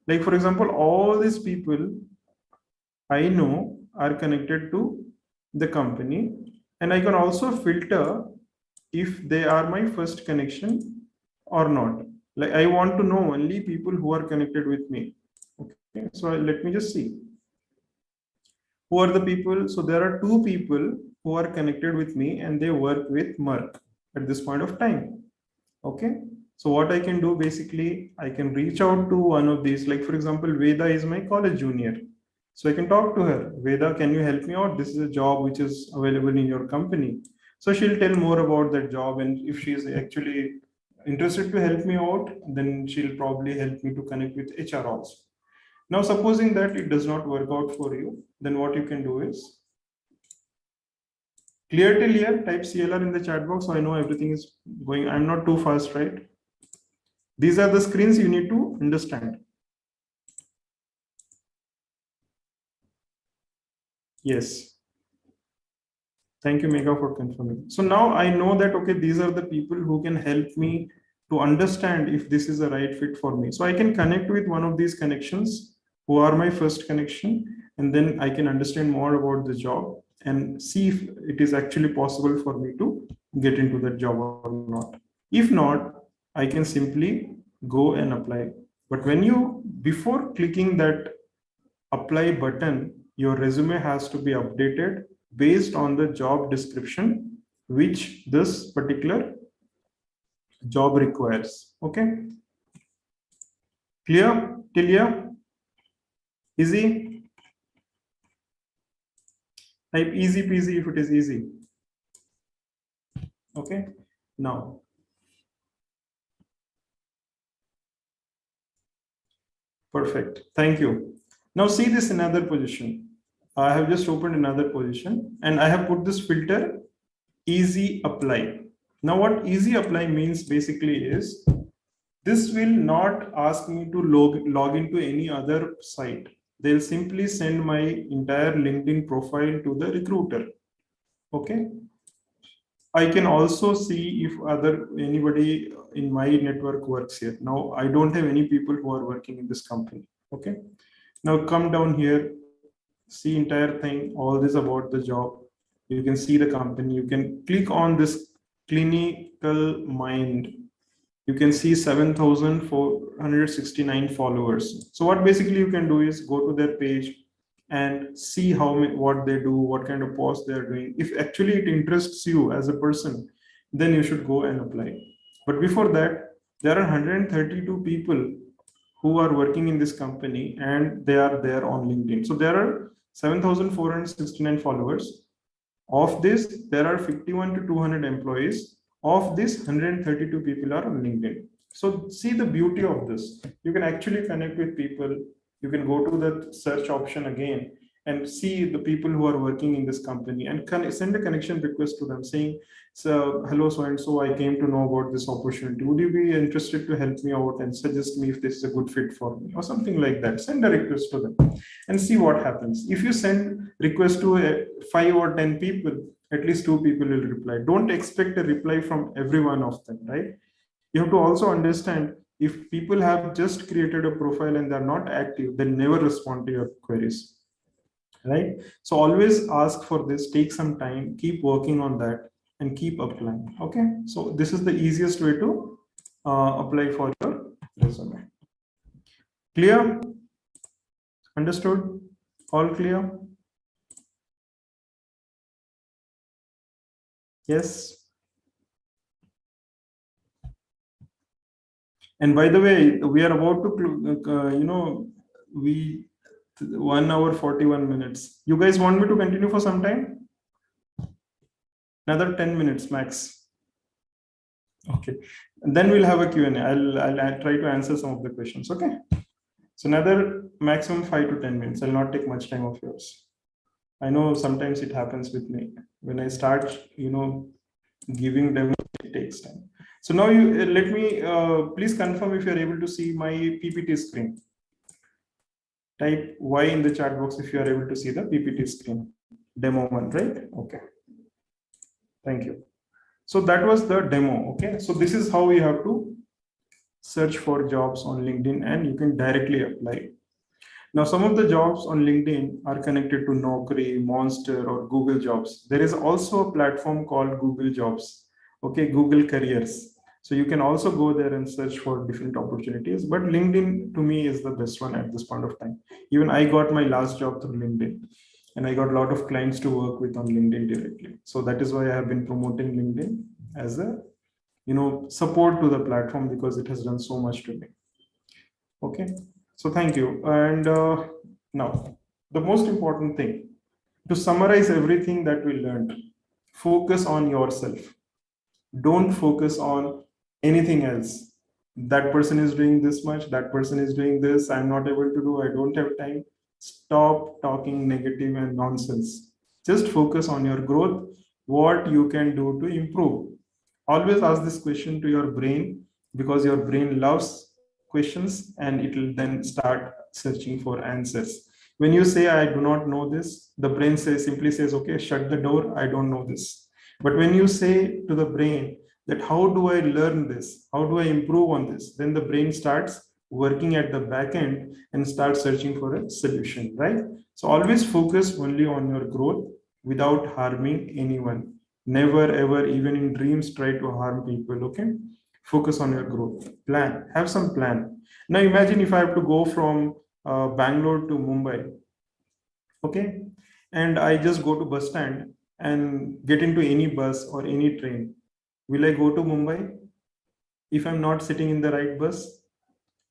Like for example, all these people I know are connected to the company, and I can also filter if they are my first connection or not. Like I want to know only people who are connected with me. Okay, so let me just see. Who are the people? So there are two people who are connected with me and they work with Merck at this point of time. Okay. So what I can do basically, I can reach out to one of these, like for example, Veda is my college junior. So I can talk to her. Veda, can you help me out? This is a job which is available in your company. So she'll tell more about that job. And if she is actually interested to help me out, then she'll probably help me to connect with HR also. Now, supposing that it does not work out for you, then what you can do is clear till here, type CLR in the chat box. So I know everything is going. I'm not too fast, right? These are the screens you need to understand. Yes. Thank you, Megha, for confirming. So now I know that, okay, these are the people who can help me to understand if this is a right fit for me. So I can connect with one of these connections who are my first connection, and then I can understand more about the job and see if it is actually possible for me to get into that job or not. If not, I can simply go and apply. But when you, before clicking that apply button, your resume has to be updated based on the job description which this particular job requires. Okay, clear till here? Easy? Type easy peasy if it is easy. Okay, now perfect, thank you. Now see this another position. I have just opened another position and I have put this filter easy apply. Now what easy apply means basically is this will not ask me to log into any other site. They'll simply send my entire LinkedIn profile to the recruiter. Okay. I can also see if anybody in my network works here. Now I don't have any people who are working in this company. Okay. Now come down here, see entire thing, all this about the job. You can see the company. You can click on this clinical mind. You can see 7,469 followers. So what basically you can do is go to their page and see what they do, what kind of posts they are doing. If actually it interests you as a person, then you should go and apply. But before that, there are 132 people who are working in this company and they are there on LinkedIn. So there are 7,469 followers. Of this, there are 51 to 200 employees. Of this, 132 people are on LinkedIn. So see the beauty of this. You can actually connect with people. You can go to the search option again and see the people who are working in this company and send a connection request to them saying, so hello, so and so, I came to know about this opportunity. Would you be interested to help me out and suggest me if this is a good fit for me or something like that? Send a request to them and see what happens. If you send request to 5 or 10 people, at least 2 people will reply. Don't expect a reply from every one of them, right? You have to also understand, if people have just created a profile and they're not active, they never respond to your queries, right? So always ask for this, take some time, keep working on that and keep applying. Okay, so this is the easiest way to apply for your resume. Clear? Understood? All clear? Yes. And by the way, we are about to, we 1 hour 41 minutes. You guys want me to continue for some time? Another 10 minutes max. Okay. And then we'll have a Q&A. I'll try to answer some of the questions. Okay. So another maximum 5 to 10 minutes. I'll not take much time of yours. I know sometimes it happens with me. When I start, giving them, it takes time. So now let me, please confirm if you're able to see my PPT screen. Type Y in the chat box if you are able to see the PPT screen. Demo one, right? Okay. Thank you. So that was the demo. Okay. So this is how you have to search for jobs on LinkedIn and you can directly apply. Now, some of the jobs on LinkedIn are connected to Naukri, Monster, or Google Jobs. There is also a platform called Google Jobs. Okay, Google Careers. So you can also go there and search for different opportunities. But LinkedIn to me is the best one at this point of time. Even I got my last job through LinkedIn, and I got a lot of clients to work with on LinkedIn directly. So that is why I have been promoting LinkedIn as a support to the platform, because it has done so much to me. Okay. So thank you. And now, the most important thing, to summarize everything that we learned, focus on yourself. Don't focus on anything else. That person is doing this much, that person is doing this, I'm not able to do, I don't have time. Stop talking negative and nonsense. Just focus on your growth, what you can do to improve. Always ask this question to your brain, because your brain loves questions and it will then start searching for answers. When you say, I do not know this, the brain simply says, okay, shut the door, I don't know this. But when you say to the brain that, how do I learn this? How do I improve on this? Then the brain starts working at the back end and starts searching for a solution, right? So always focus only on your growth without harming anyone. Never, ever, even in dreams, try to harm people, okay? Focus on your growth. Plan. Have some plan. Now imagine if I have to go from Bangalore to Mumbai, okay? And I just go to bus stand and get into any bus or any train. Will I go to Mumbai if I'm not sitting in the right bus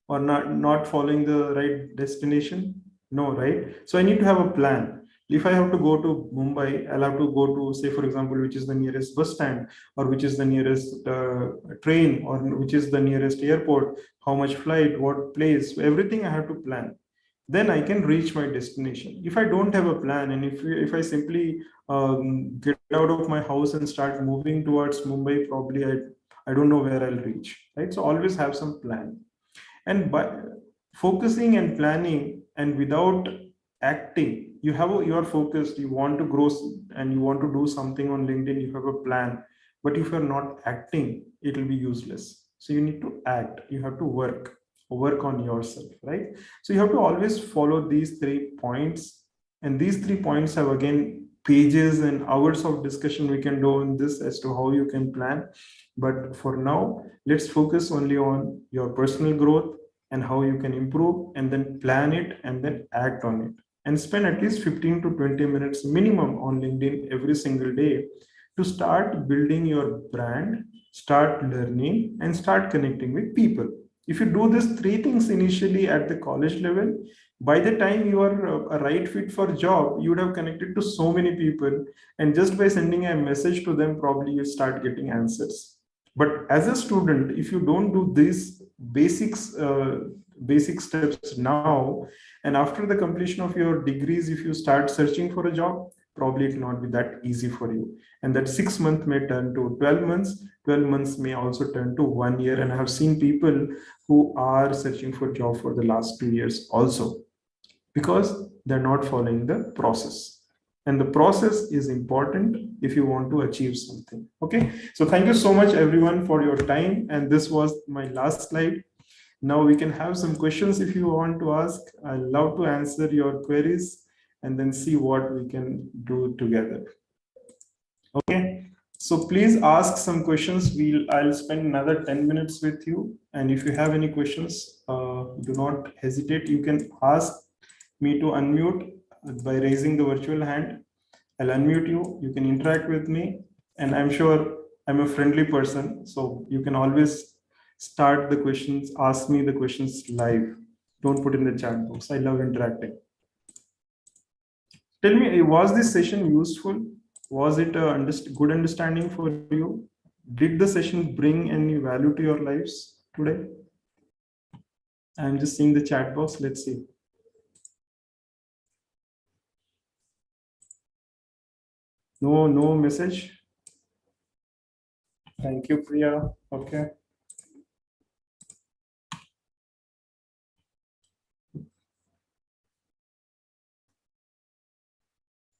or not following the right destination? No, right? So I need to have a plan. If I have to go to Mumbai, I'll have to go to, say, for example, which is the nearest bus stand, or which is the nearest train, or which is the nearest airport, how much flight, what place, so everything I have to plan. Then I can reach my destination. If I don't have a plan, and if I simply get out of my house and start moving towards Mumbai, probably I don't know where I'll reach, right? So always have some plan. And by focusing and planning and without acting, you are focused, you want to grow and you want to do something on LinkedIn, you have a plan, but if you're not acting, it will be useless. So you need to act, you have to work on yourself, right? So you have to always follow these 3 points, and these 3 points have again pages and hours of discussion we can do on this as to how you can plan. But for now, let's focus only on your personal growth and how you can improve, and then plan it and then act on it, and spend at least 15 to 20 minutes minimum on LinkedIn every single day to start building your brand, start learning, and start connecting with people. If you do these 3 things initially at the college level, by the time you are a right fit for job, you would have connected to so many people, and just by sending a message to them, probably you start getting answers. But as a student, if you don't do these basic steps now, and after the completion of your degrees, if you start searching for a job, probably it will not be that easy for you. And that 6 month may turn to 12 months, 12 months may also turn to 1 year. And I have seen people who are searching for job for the last 2 years also, because they're not following the process. And the process is important if you want to achieve something. Okay. So thank you so much, everyone, for your time. And this was my last slide. Now we can have some questions if you want to ask. I love to answer your queries and then see what we can do together. Okay. So please ask some questions. I'll spend another 10 minutes with you. And if you have any questions, do not hesitate. You can ask me to unmute by raising the virtual hand. I'll unmute you. You can interact with me. And I'm sure I'm a friendly person. So you can always start the questions, ask me the questions live. Don't put in the chat box. I love interacting. Tell me, was this session useful? Was it a good understanding for you? Did the session bring any value to your lives today? I'm just seeing the chat box. Let's see. No message. Thank you, Priya. Okay.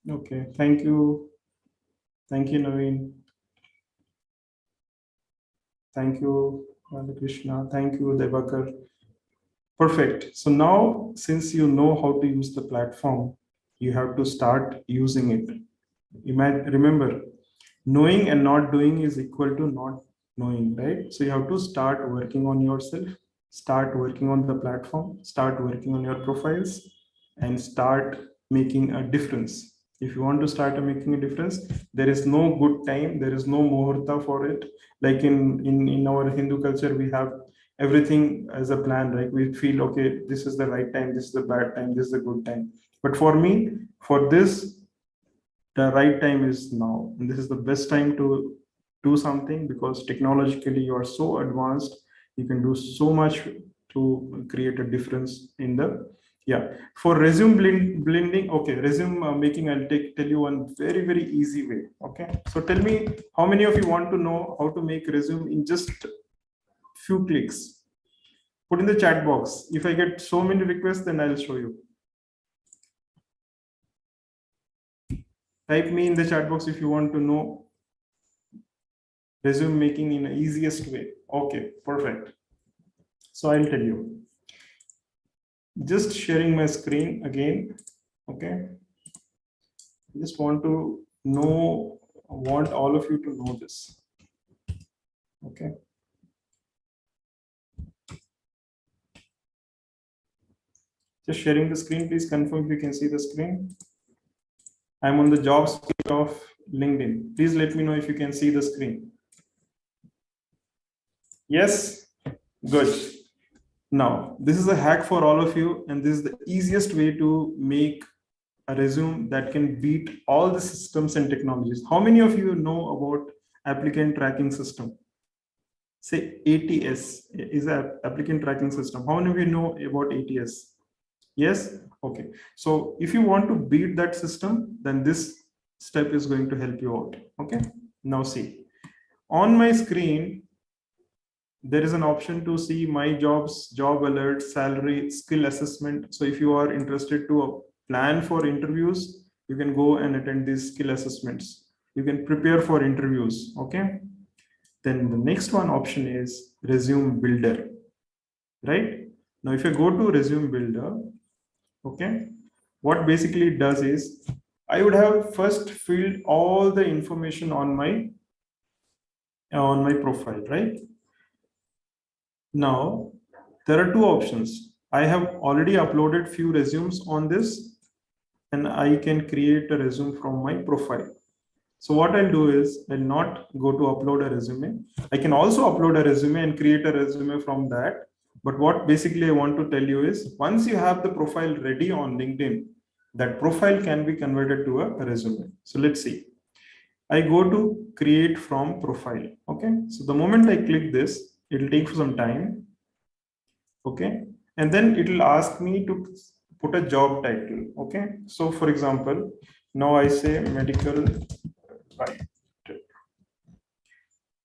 Okay. Thank you. Thank you, Naveen. Thank you, Krishna. Thank you, Devakar. Perfect. So now, since you know how to use the platform, you have to start using it. Remember, knowing and not doing is equal to not knowing, right? So you have to start working on yourself, start working on the platform, start working on your profiles, and start making a difference. If you want to start making a difference, there is no good time, there is no muhurta for it. Like in our Hindu culture, we have everything as a plan, right? We feel, okay, this is the right time, this is the bad time, this is the good time. But for me, for this, the right time is now, and this is the best time to do something, because technologically you are so advanced, you can do so much to create a difference in the, yeah. For resume blending, okay, resume making, I'll tell you one very easy way. Okay, so tell me, how many of you want to know how to make resume in just few clicks? Put in the chat box. If I get so many requests, then I'll show you. Type me in the chat box if you want to know resume making in the easiest way. Okay, perfect. So I'll tell you. Just sharing my screen again. Okay. I just want all of you to know this. Okay. Just sharing the screen. Please confirm if you can see the screen. I'm on the jobs page of LinkedIn. Please let me know if you can see the screen. Yes? Good. Now, this is a hack for all of you, and this is the easiest way to make a resume that can beat all the systems and technologies. How many of you know about applicant tracking system? Say ATS is an applicant tracking system. How many of you know about ATS? Yes? Okay. So if you want to beat that system, then this step is going to help you out. Okay. Now see, on my screen, there is an option to see my jobs, job alerts, salary, skill assessment. So if you are interested to plan for interviews, you can go and attend these skill assessments. You can prepare for interviews. Okay. Then the next one option is resume builder, right? Now, if I go to resume builder, okay, what basically it does is I would have first filled all the information on my profile, right? Now, there are two options. I have already uploaded few resumes on this, and I can create a resume from my profile. So what I'll do is I'll not go to upload a resume. I can also upload a resume and create a resume from that. But what basically I want to tell you is once you have the profile ready on LinkedIn, that profile can be converted to a resume. So let's see. I go to create from profile. Okay. So the moment I click this, it'll take some time. Okay. And then it will ask me to put a job title. Okay. So for example, now I say medical writer.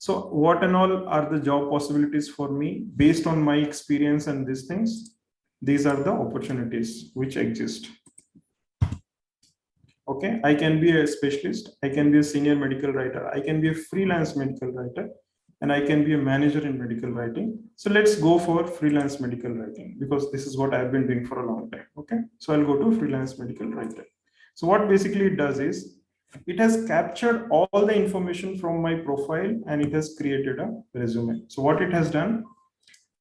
So what and all are the job possibilities for me based on my experience and these things? These are the opportunities which exist. Okay, I can be a specialist, I can be a senior medical writer, I can be a freelance medical writer, and I can be a manager in medical writing. So let's go for freelance medical writing because this is what I've been doing for a long time. Okay, so I'll go to freelance medical writer. So what basically it does is it has captured all the information from my profile and it has created a resume. So what it has done,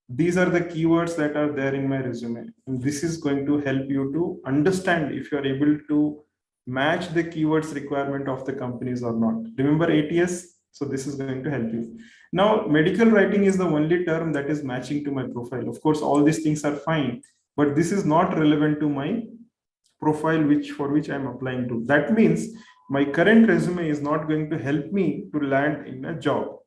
these are the keywords that are there in my resume, and this is going to help you to understand if you are able to match the keywords requirement of the companies or not. Remember ATS? So this is going to help you. Now, medical writing is the only term that is matching to my profile. Of course, all these things are fine, but this is not relevant to my profile for which I'm applying to. That means my current resume is not going to help me to land in a job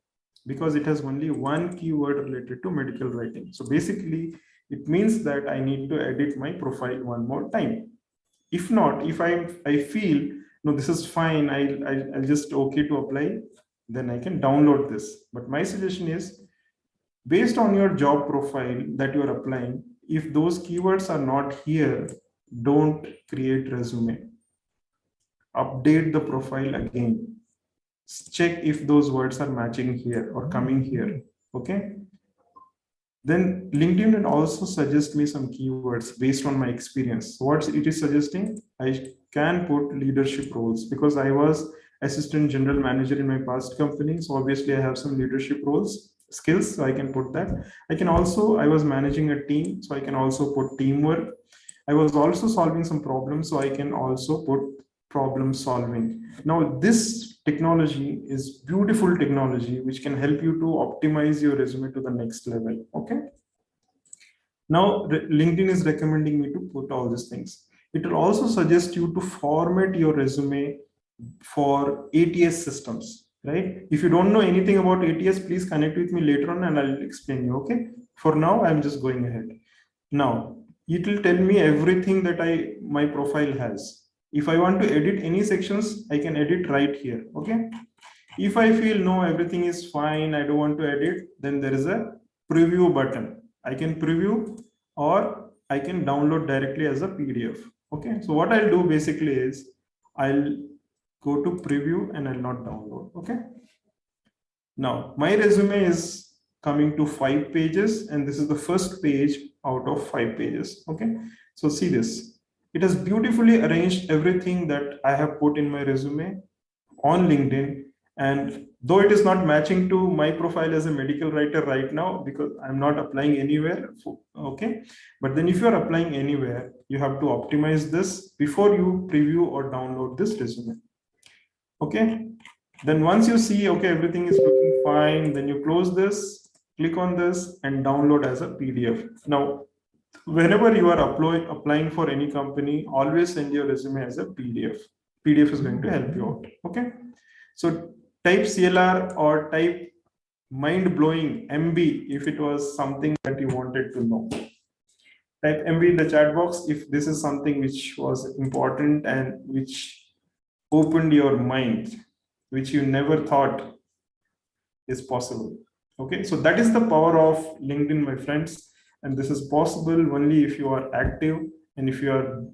because it has only one keyword related to medical writing. So basically, it means that I need to edit my profile one more time. If not, if I feel no, this is fine, I'll just okay to apply, then I can download this. But my suggestion is based on your job profile that you are applying, if those keywords are not here, don't create resume. Update the profile again. Check if those words are matching here or coming here. Okay. Then LinkedIn will also suggest me some keywords based on my experience. What it is suggesting, I can put leadership roles because I was assistant general manager in my past company. So obviously I have some leadership roles skills. So I can put that. I was managing a team. So I can also put teamwork. I was also solving some problems. So I can also put problem solving. Now this technology is beautiful technology which can help you to optimize your resume to the next level. Okay. Now LinkedIn is recommending me to put all these things. It will also suggest you to format your resume for ATS systems, right? If you don't know anything about ATS, please connect with me later on and I'll explain you. Okay. For now, I'm just going ahead. Now it will tell me everything that my profile has. If I want to edit any sections, I can edit right here. Okay. If I feel no, everything is fine, I don't want to edit, then there is a preview button. I can preview or I can download directly as a PDF. Okay. So what I'll do basically is I'll go to preview and I'll not download. Okay. Now my resume is coming to 5 pages and this is the first page out of 5 pages. Okay. So see this. It has beautifully arranged everything that I have put in my resume on LinkedIn. And though it is not matching to my profile as a medical writer right now, because I'm not applying anywhere. Okay. But then if you're applying anywhere, you have to optimize this before you preview or download this resume. Okay. Then once you see, okay, everything is looking fine, then you close this, click on this and download as a PDF. Now, whenever you are applying for any company, always send your resume as a PDF. PDF is going to help you out. Okay. So type CLR or type mind-blowing MB if it was something that you wanted to know. Type MB in the chat box if this is something which was important and which opened your mind, which you never thought is possible. Okay, so that is the power of LinkedIn, my friends. And this is possible only if you are active and if you are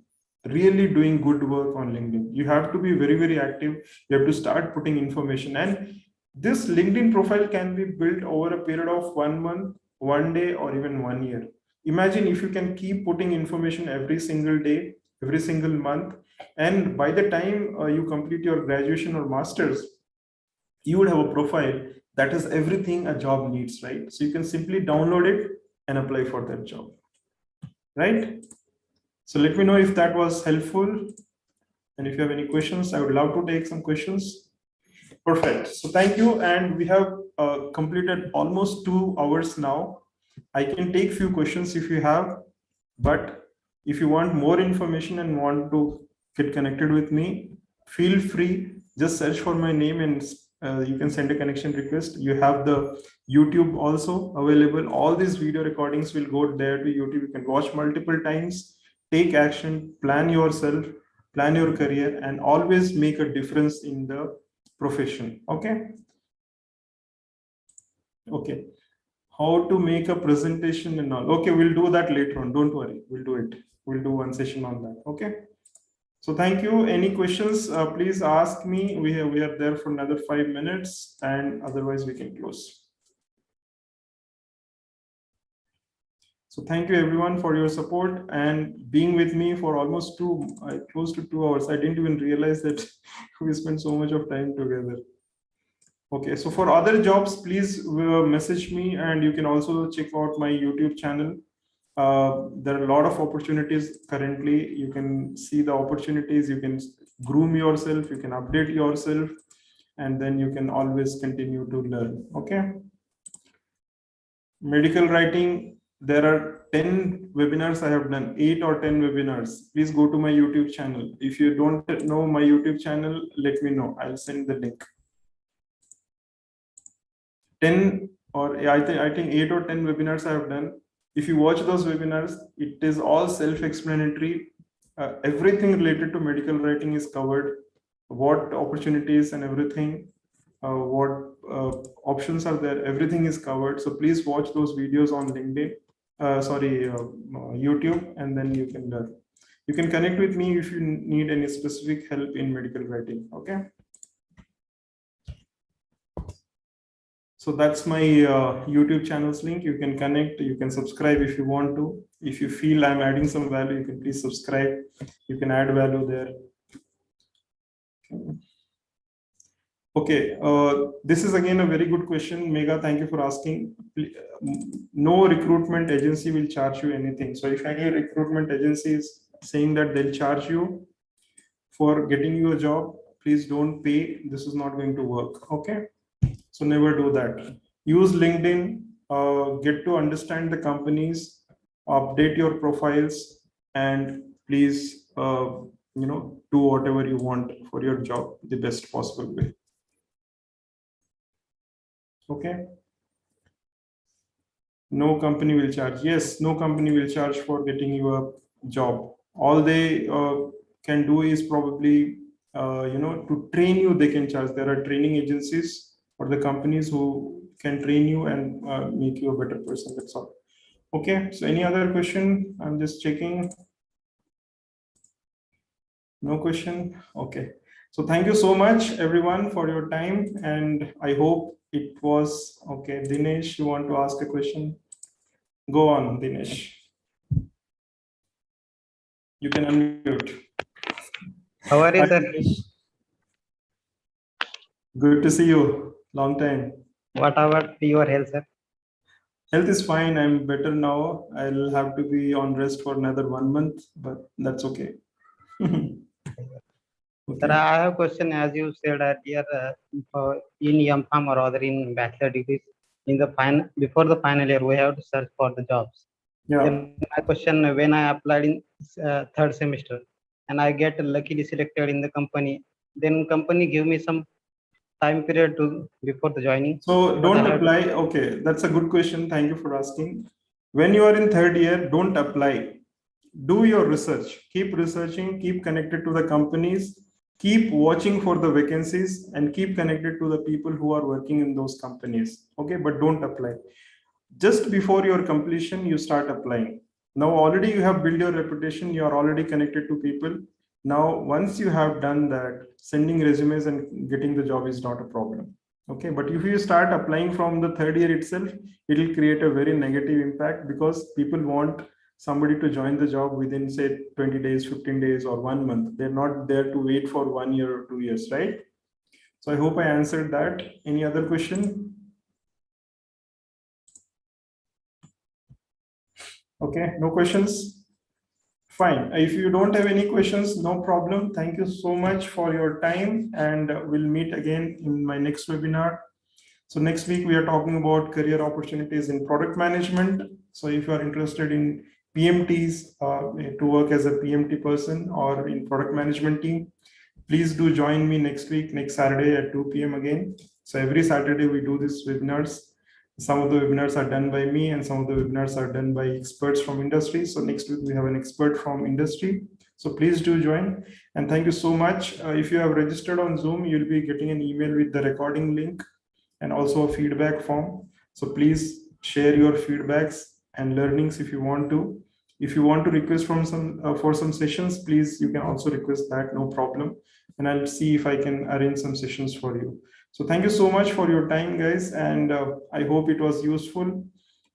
really doing good work on LinkedIn. You have to be very, very active. You have to start putting information. And This LinkedIn profile can be built over a period of 1 month, 1 day, or even 1 year. Imagine if you can keep putting information every single day, every single month, and by the time you complete your graduation or master's, you would have a profile that is everything a job needs, right? So you can simply download it and apply for that job, right? So let me know if that was helpful. And if you have any questions, I would love to take some questions. Perfect. So thank you. And we have completed almost 2 hours now. I can take few questions if you have, but if you want more information and want to get connected with me, feel free. Just search for my name and you can send a connection request. You have the YouTube also available. All these video recordings will go there to YouTube. You can watch multiple times, take action, plan yourself, plan your career, and always make a difference in the profession. Okay. Okay. How to make a presentation and all. Okay, we'll do that later on. Don't worry. We'll do it. We'll do one session on that. Okay. So thank you. Any questions? Please ask me. We are there for another 5 minutes, and otherwise we can close. So thank you everyone for your support and being with me for almost close to 2 hours. I didn't even realize that we spent so much of time together. Okay, so for other jobs, please message me, and you can also check out my YouTube channel. There are a lot of opportunities currently. You can see the opportunities, you can groom yourself, you can update yourself, and then you can always continue to learn. Okay. Medical writing, there are 10 webinars I have done, 8 or 10 webinars. Please go to my YouTube channel. If you don't know my YouTube channel, let me know. I'll send the link. 10 or I think 8 or 10 webinars I have done. If you watch those webinars, it is all self-explanatory. Everything related to medical writing is covered. What opportunities and everything, what options are there, everything is covered. So please watch those videos on LinkedIn, YouTube, and then you can learn. You can connect with me if you need any specific help in medical writing. Okay. So that's my YouTube channel's link. You can connect, you can subscribe if you want to. If you feel I'm adding some value, you can please subscribe. You can add value there. Okay, this is again a very good question. Mega, thank you for asking. No recruitment agency will charge you anything. So if any recruitment agency is saying that they'll charge you for getting you a job, please don't pay. This is not going to work. Okay. So never do that. Use LinkedIn, get to understand the companies, update your profiles, and please, do whatever you want for your job the best possible way. Okay. No company will charge. Yes, no company will charge for getting you a job. All they can do is probably, to train you, they can charge. There are training agencies or the companies who can train you and make you a better person. That's all. Okay. So any other question? I'm just checking. No question. Okay. So thank you so much everyone for your time, and I hope it was okay. Dinesh, you want to ask a question? Go on, Dinesh. You can unmute. How are you, sir? Good to see you. Long time. What about your health, sir? Health is fine. I'm better now. I'll have to be on rest for another 1 month, but that's okay. Okay. Sir, I have a question. As you said earlier, in M.Pharm or other in bachelor degrees, in the before the final year, we have to search for the jobs. Yeah. Then my question: when I applied in third semester, and I get luckily selected in the company, then company give me some time period to before the joining. So don't apply. Okay, that's a good question. Thank you for asking. When you are in third year, don't apply. Do your research. Keep researching. Keep connected to the companies. Keep watching for the vacancies and keep connected to the people who are working in those companies. Okay, but don't apply. Just before your completion, you start applying. Now already you have built your reputation. You are already connected to people. Now, once you have done that, sending resumes and getting the job is not a problem. Okay, but if you start applying from the third year itself, it will create a very negative impact because people want somebody to join the job within, say, 20 days, 15 days, or 1 month. They're not there to wait for 1 year or 2 years, right? So I hope I answered that. Any other question? Okay, no questions? Fine. If you don't have any questions, no problem. Thank you so much for your time, and we'll meet again in my next webinar. So next week we are talking about career opportunities in product management. So if you are interested in PMTs, to work as a PMT person or in product management team, please do join me next week, next Saturday at 2 p.m. again. So every Saturday we do these webinars. Some of the webinars are done by me and some of the webinars are done by experts from industry. So next week we have an expert from industry. So please do join. And thank you so much. If you have registered on Zoom, you'll be getting an email with the recording link and also a feedback form. So please share your feedbacks and learnings if you want to. If you want to request from some for some sessions, please, you can also request that, no problem. And I'll see if I can arrange some sessions for you. So thank you so much for your time, guys. And I hope it was useful.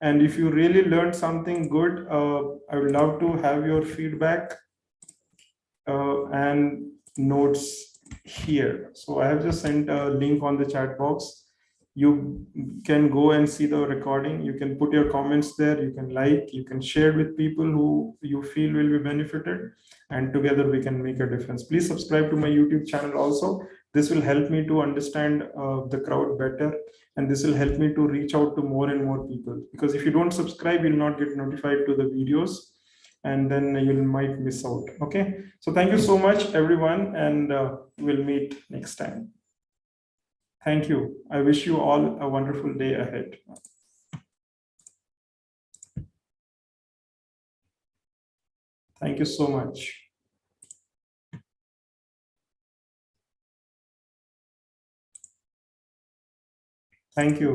And if you really learned something good, I would love to have your feedback and notes here. So I have just sent a link on the chat box. You can go and see the recording. You can put your comments there. You can like, you can share with people who you feel will be benefited, and together we can make a difference. Please subscribe to my YouTube channel also. This will help me to understand the crowd better, and this will help me to reach out to more and more people. Because if you don't subscribe, you'll not get notified to the videos, and then you might miss out. Okay, so thank you so much, everyone, and we'll meet next time. Thank you. I wish you all a wonderful day ahead. Thank you so much. Thank you.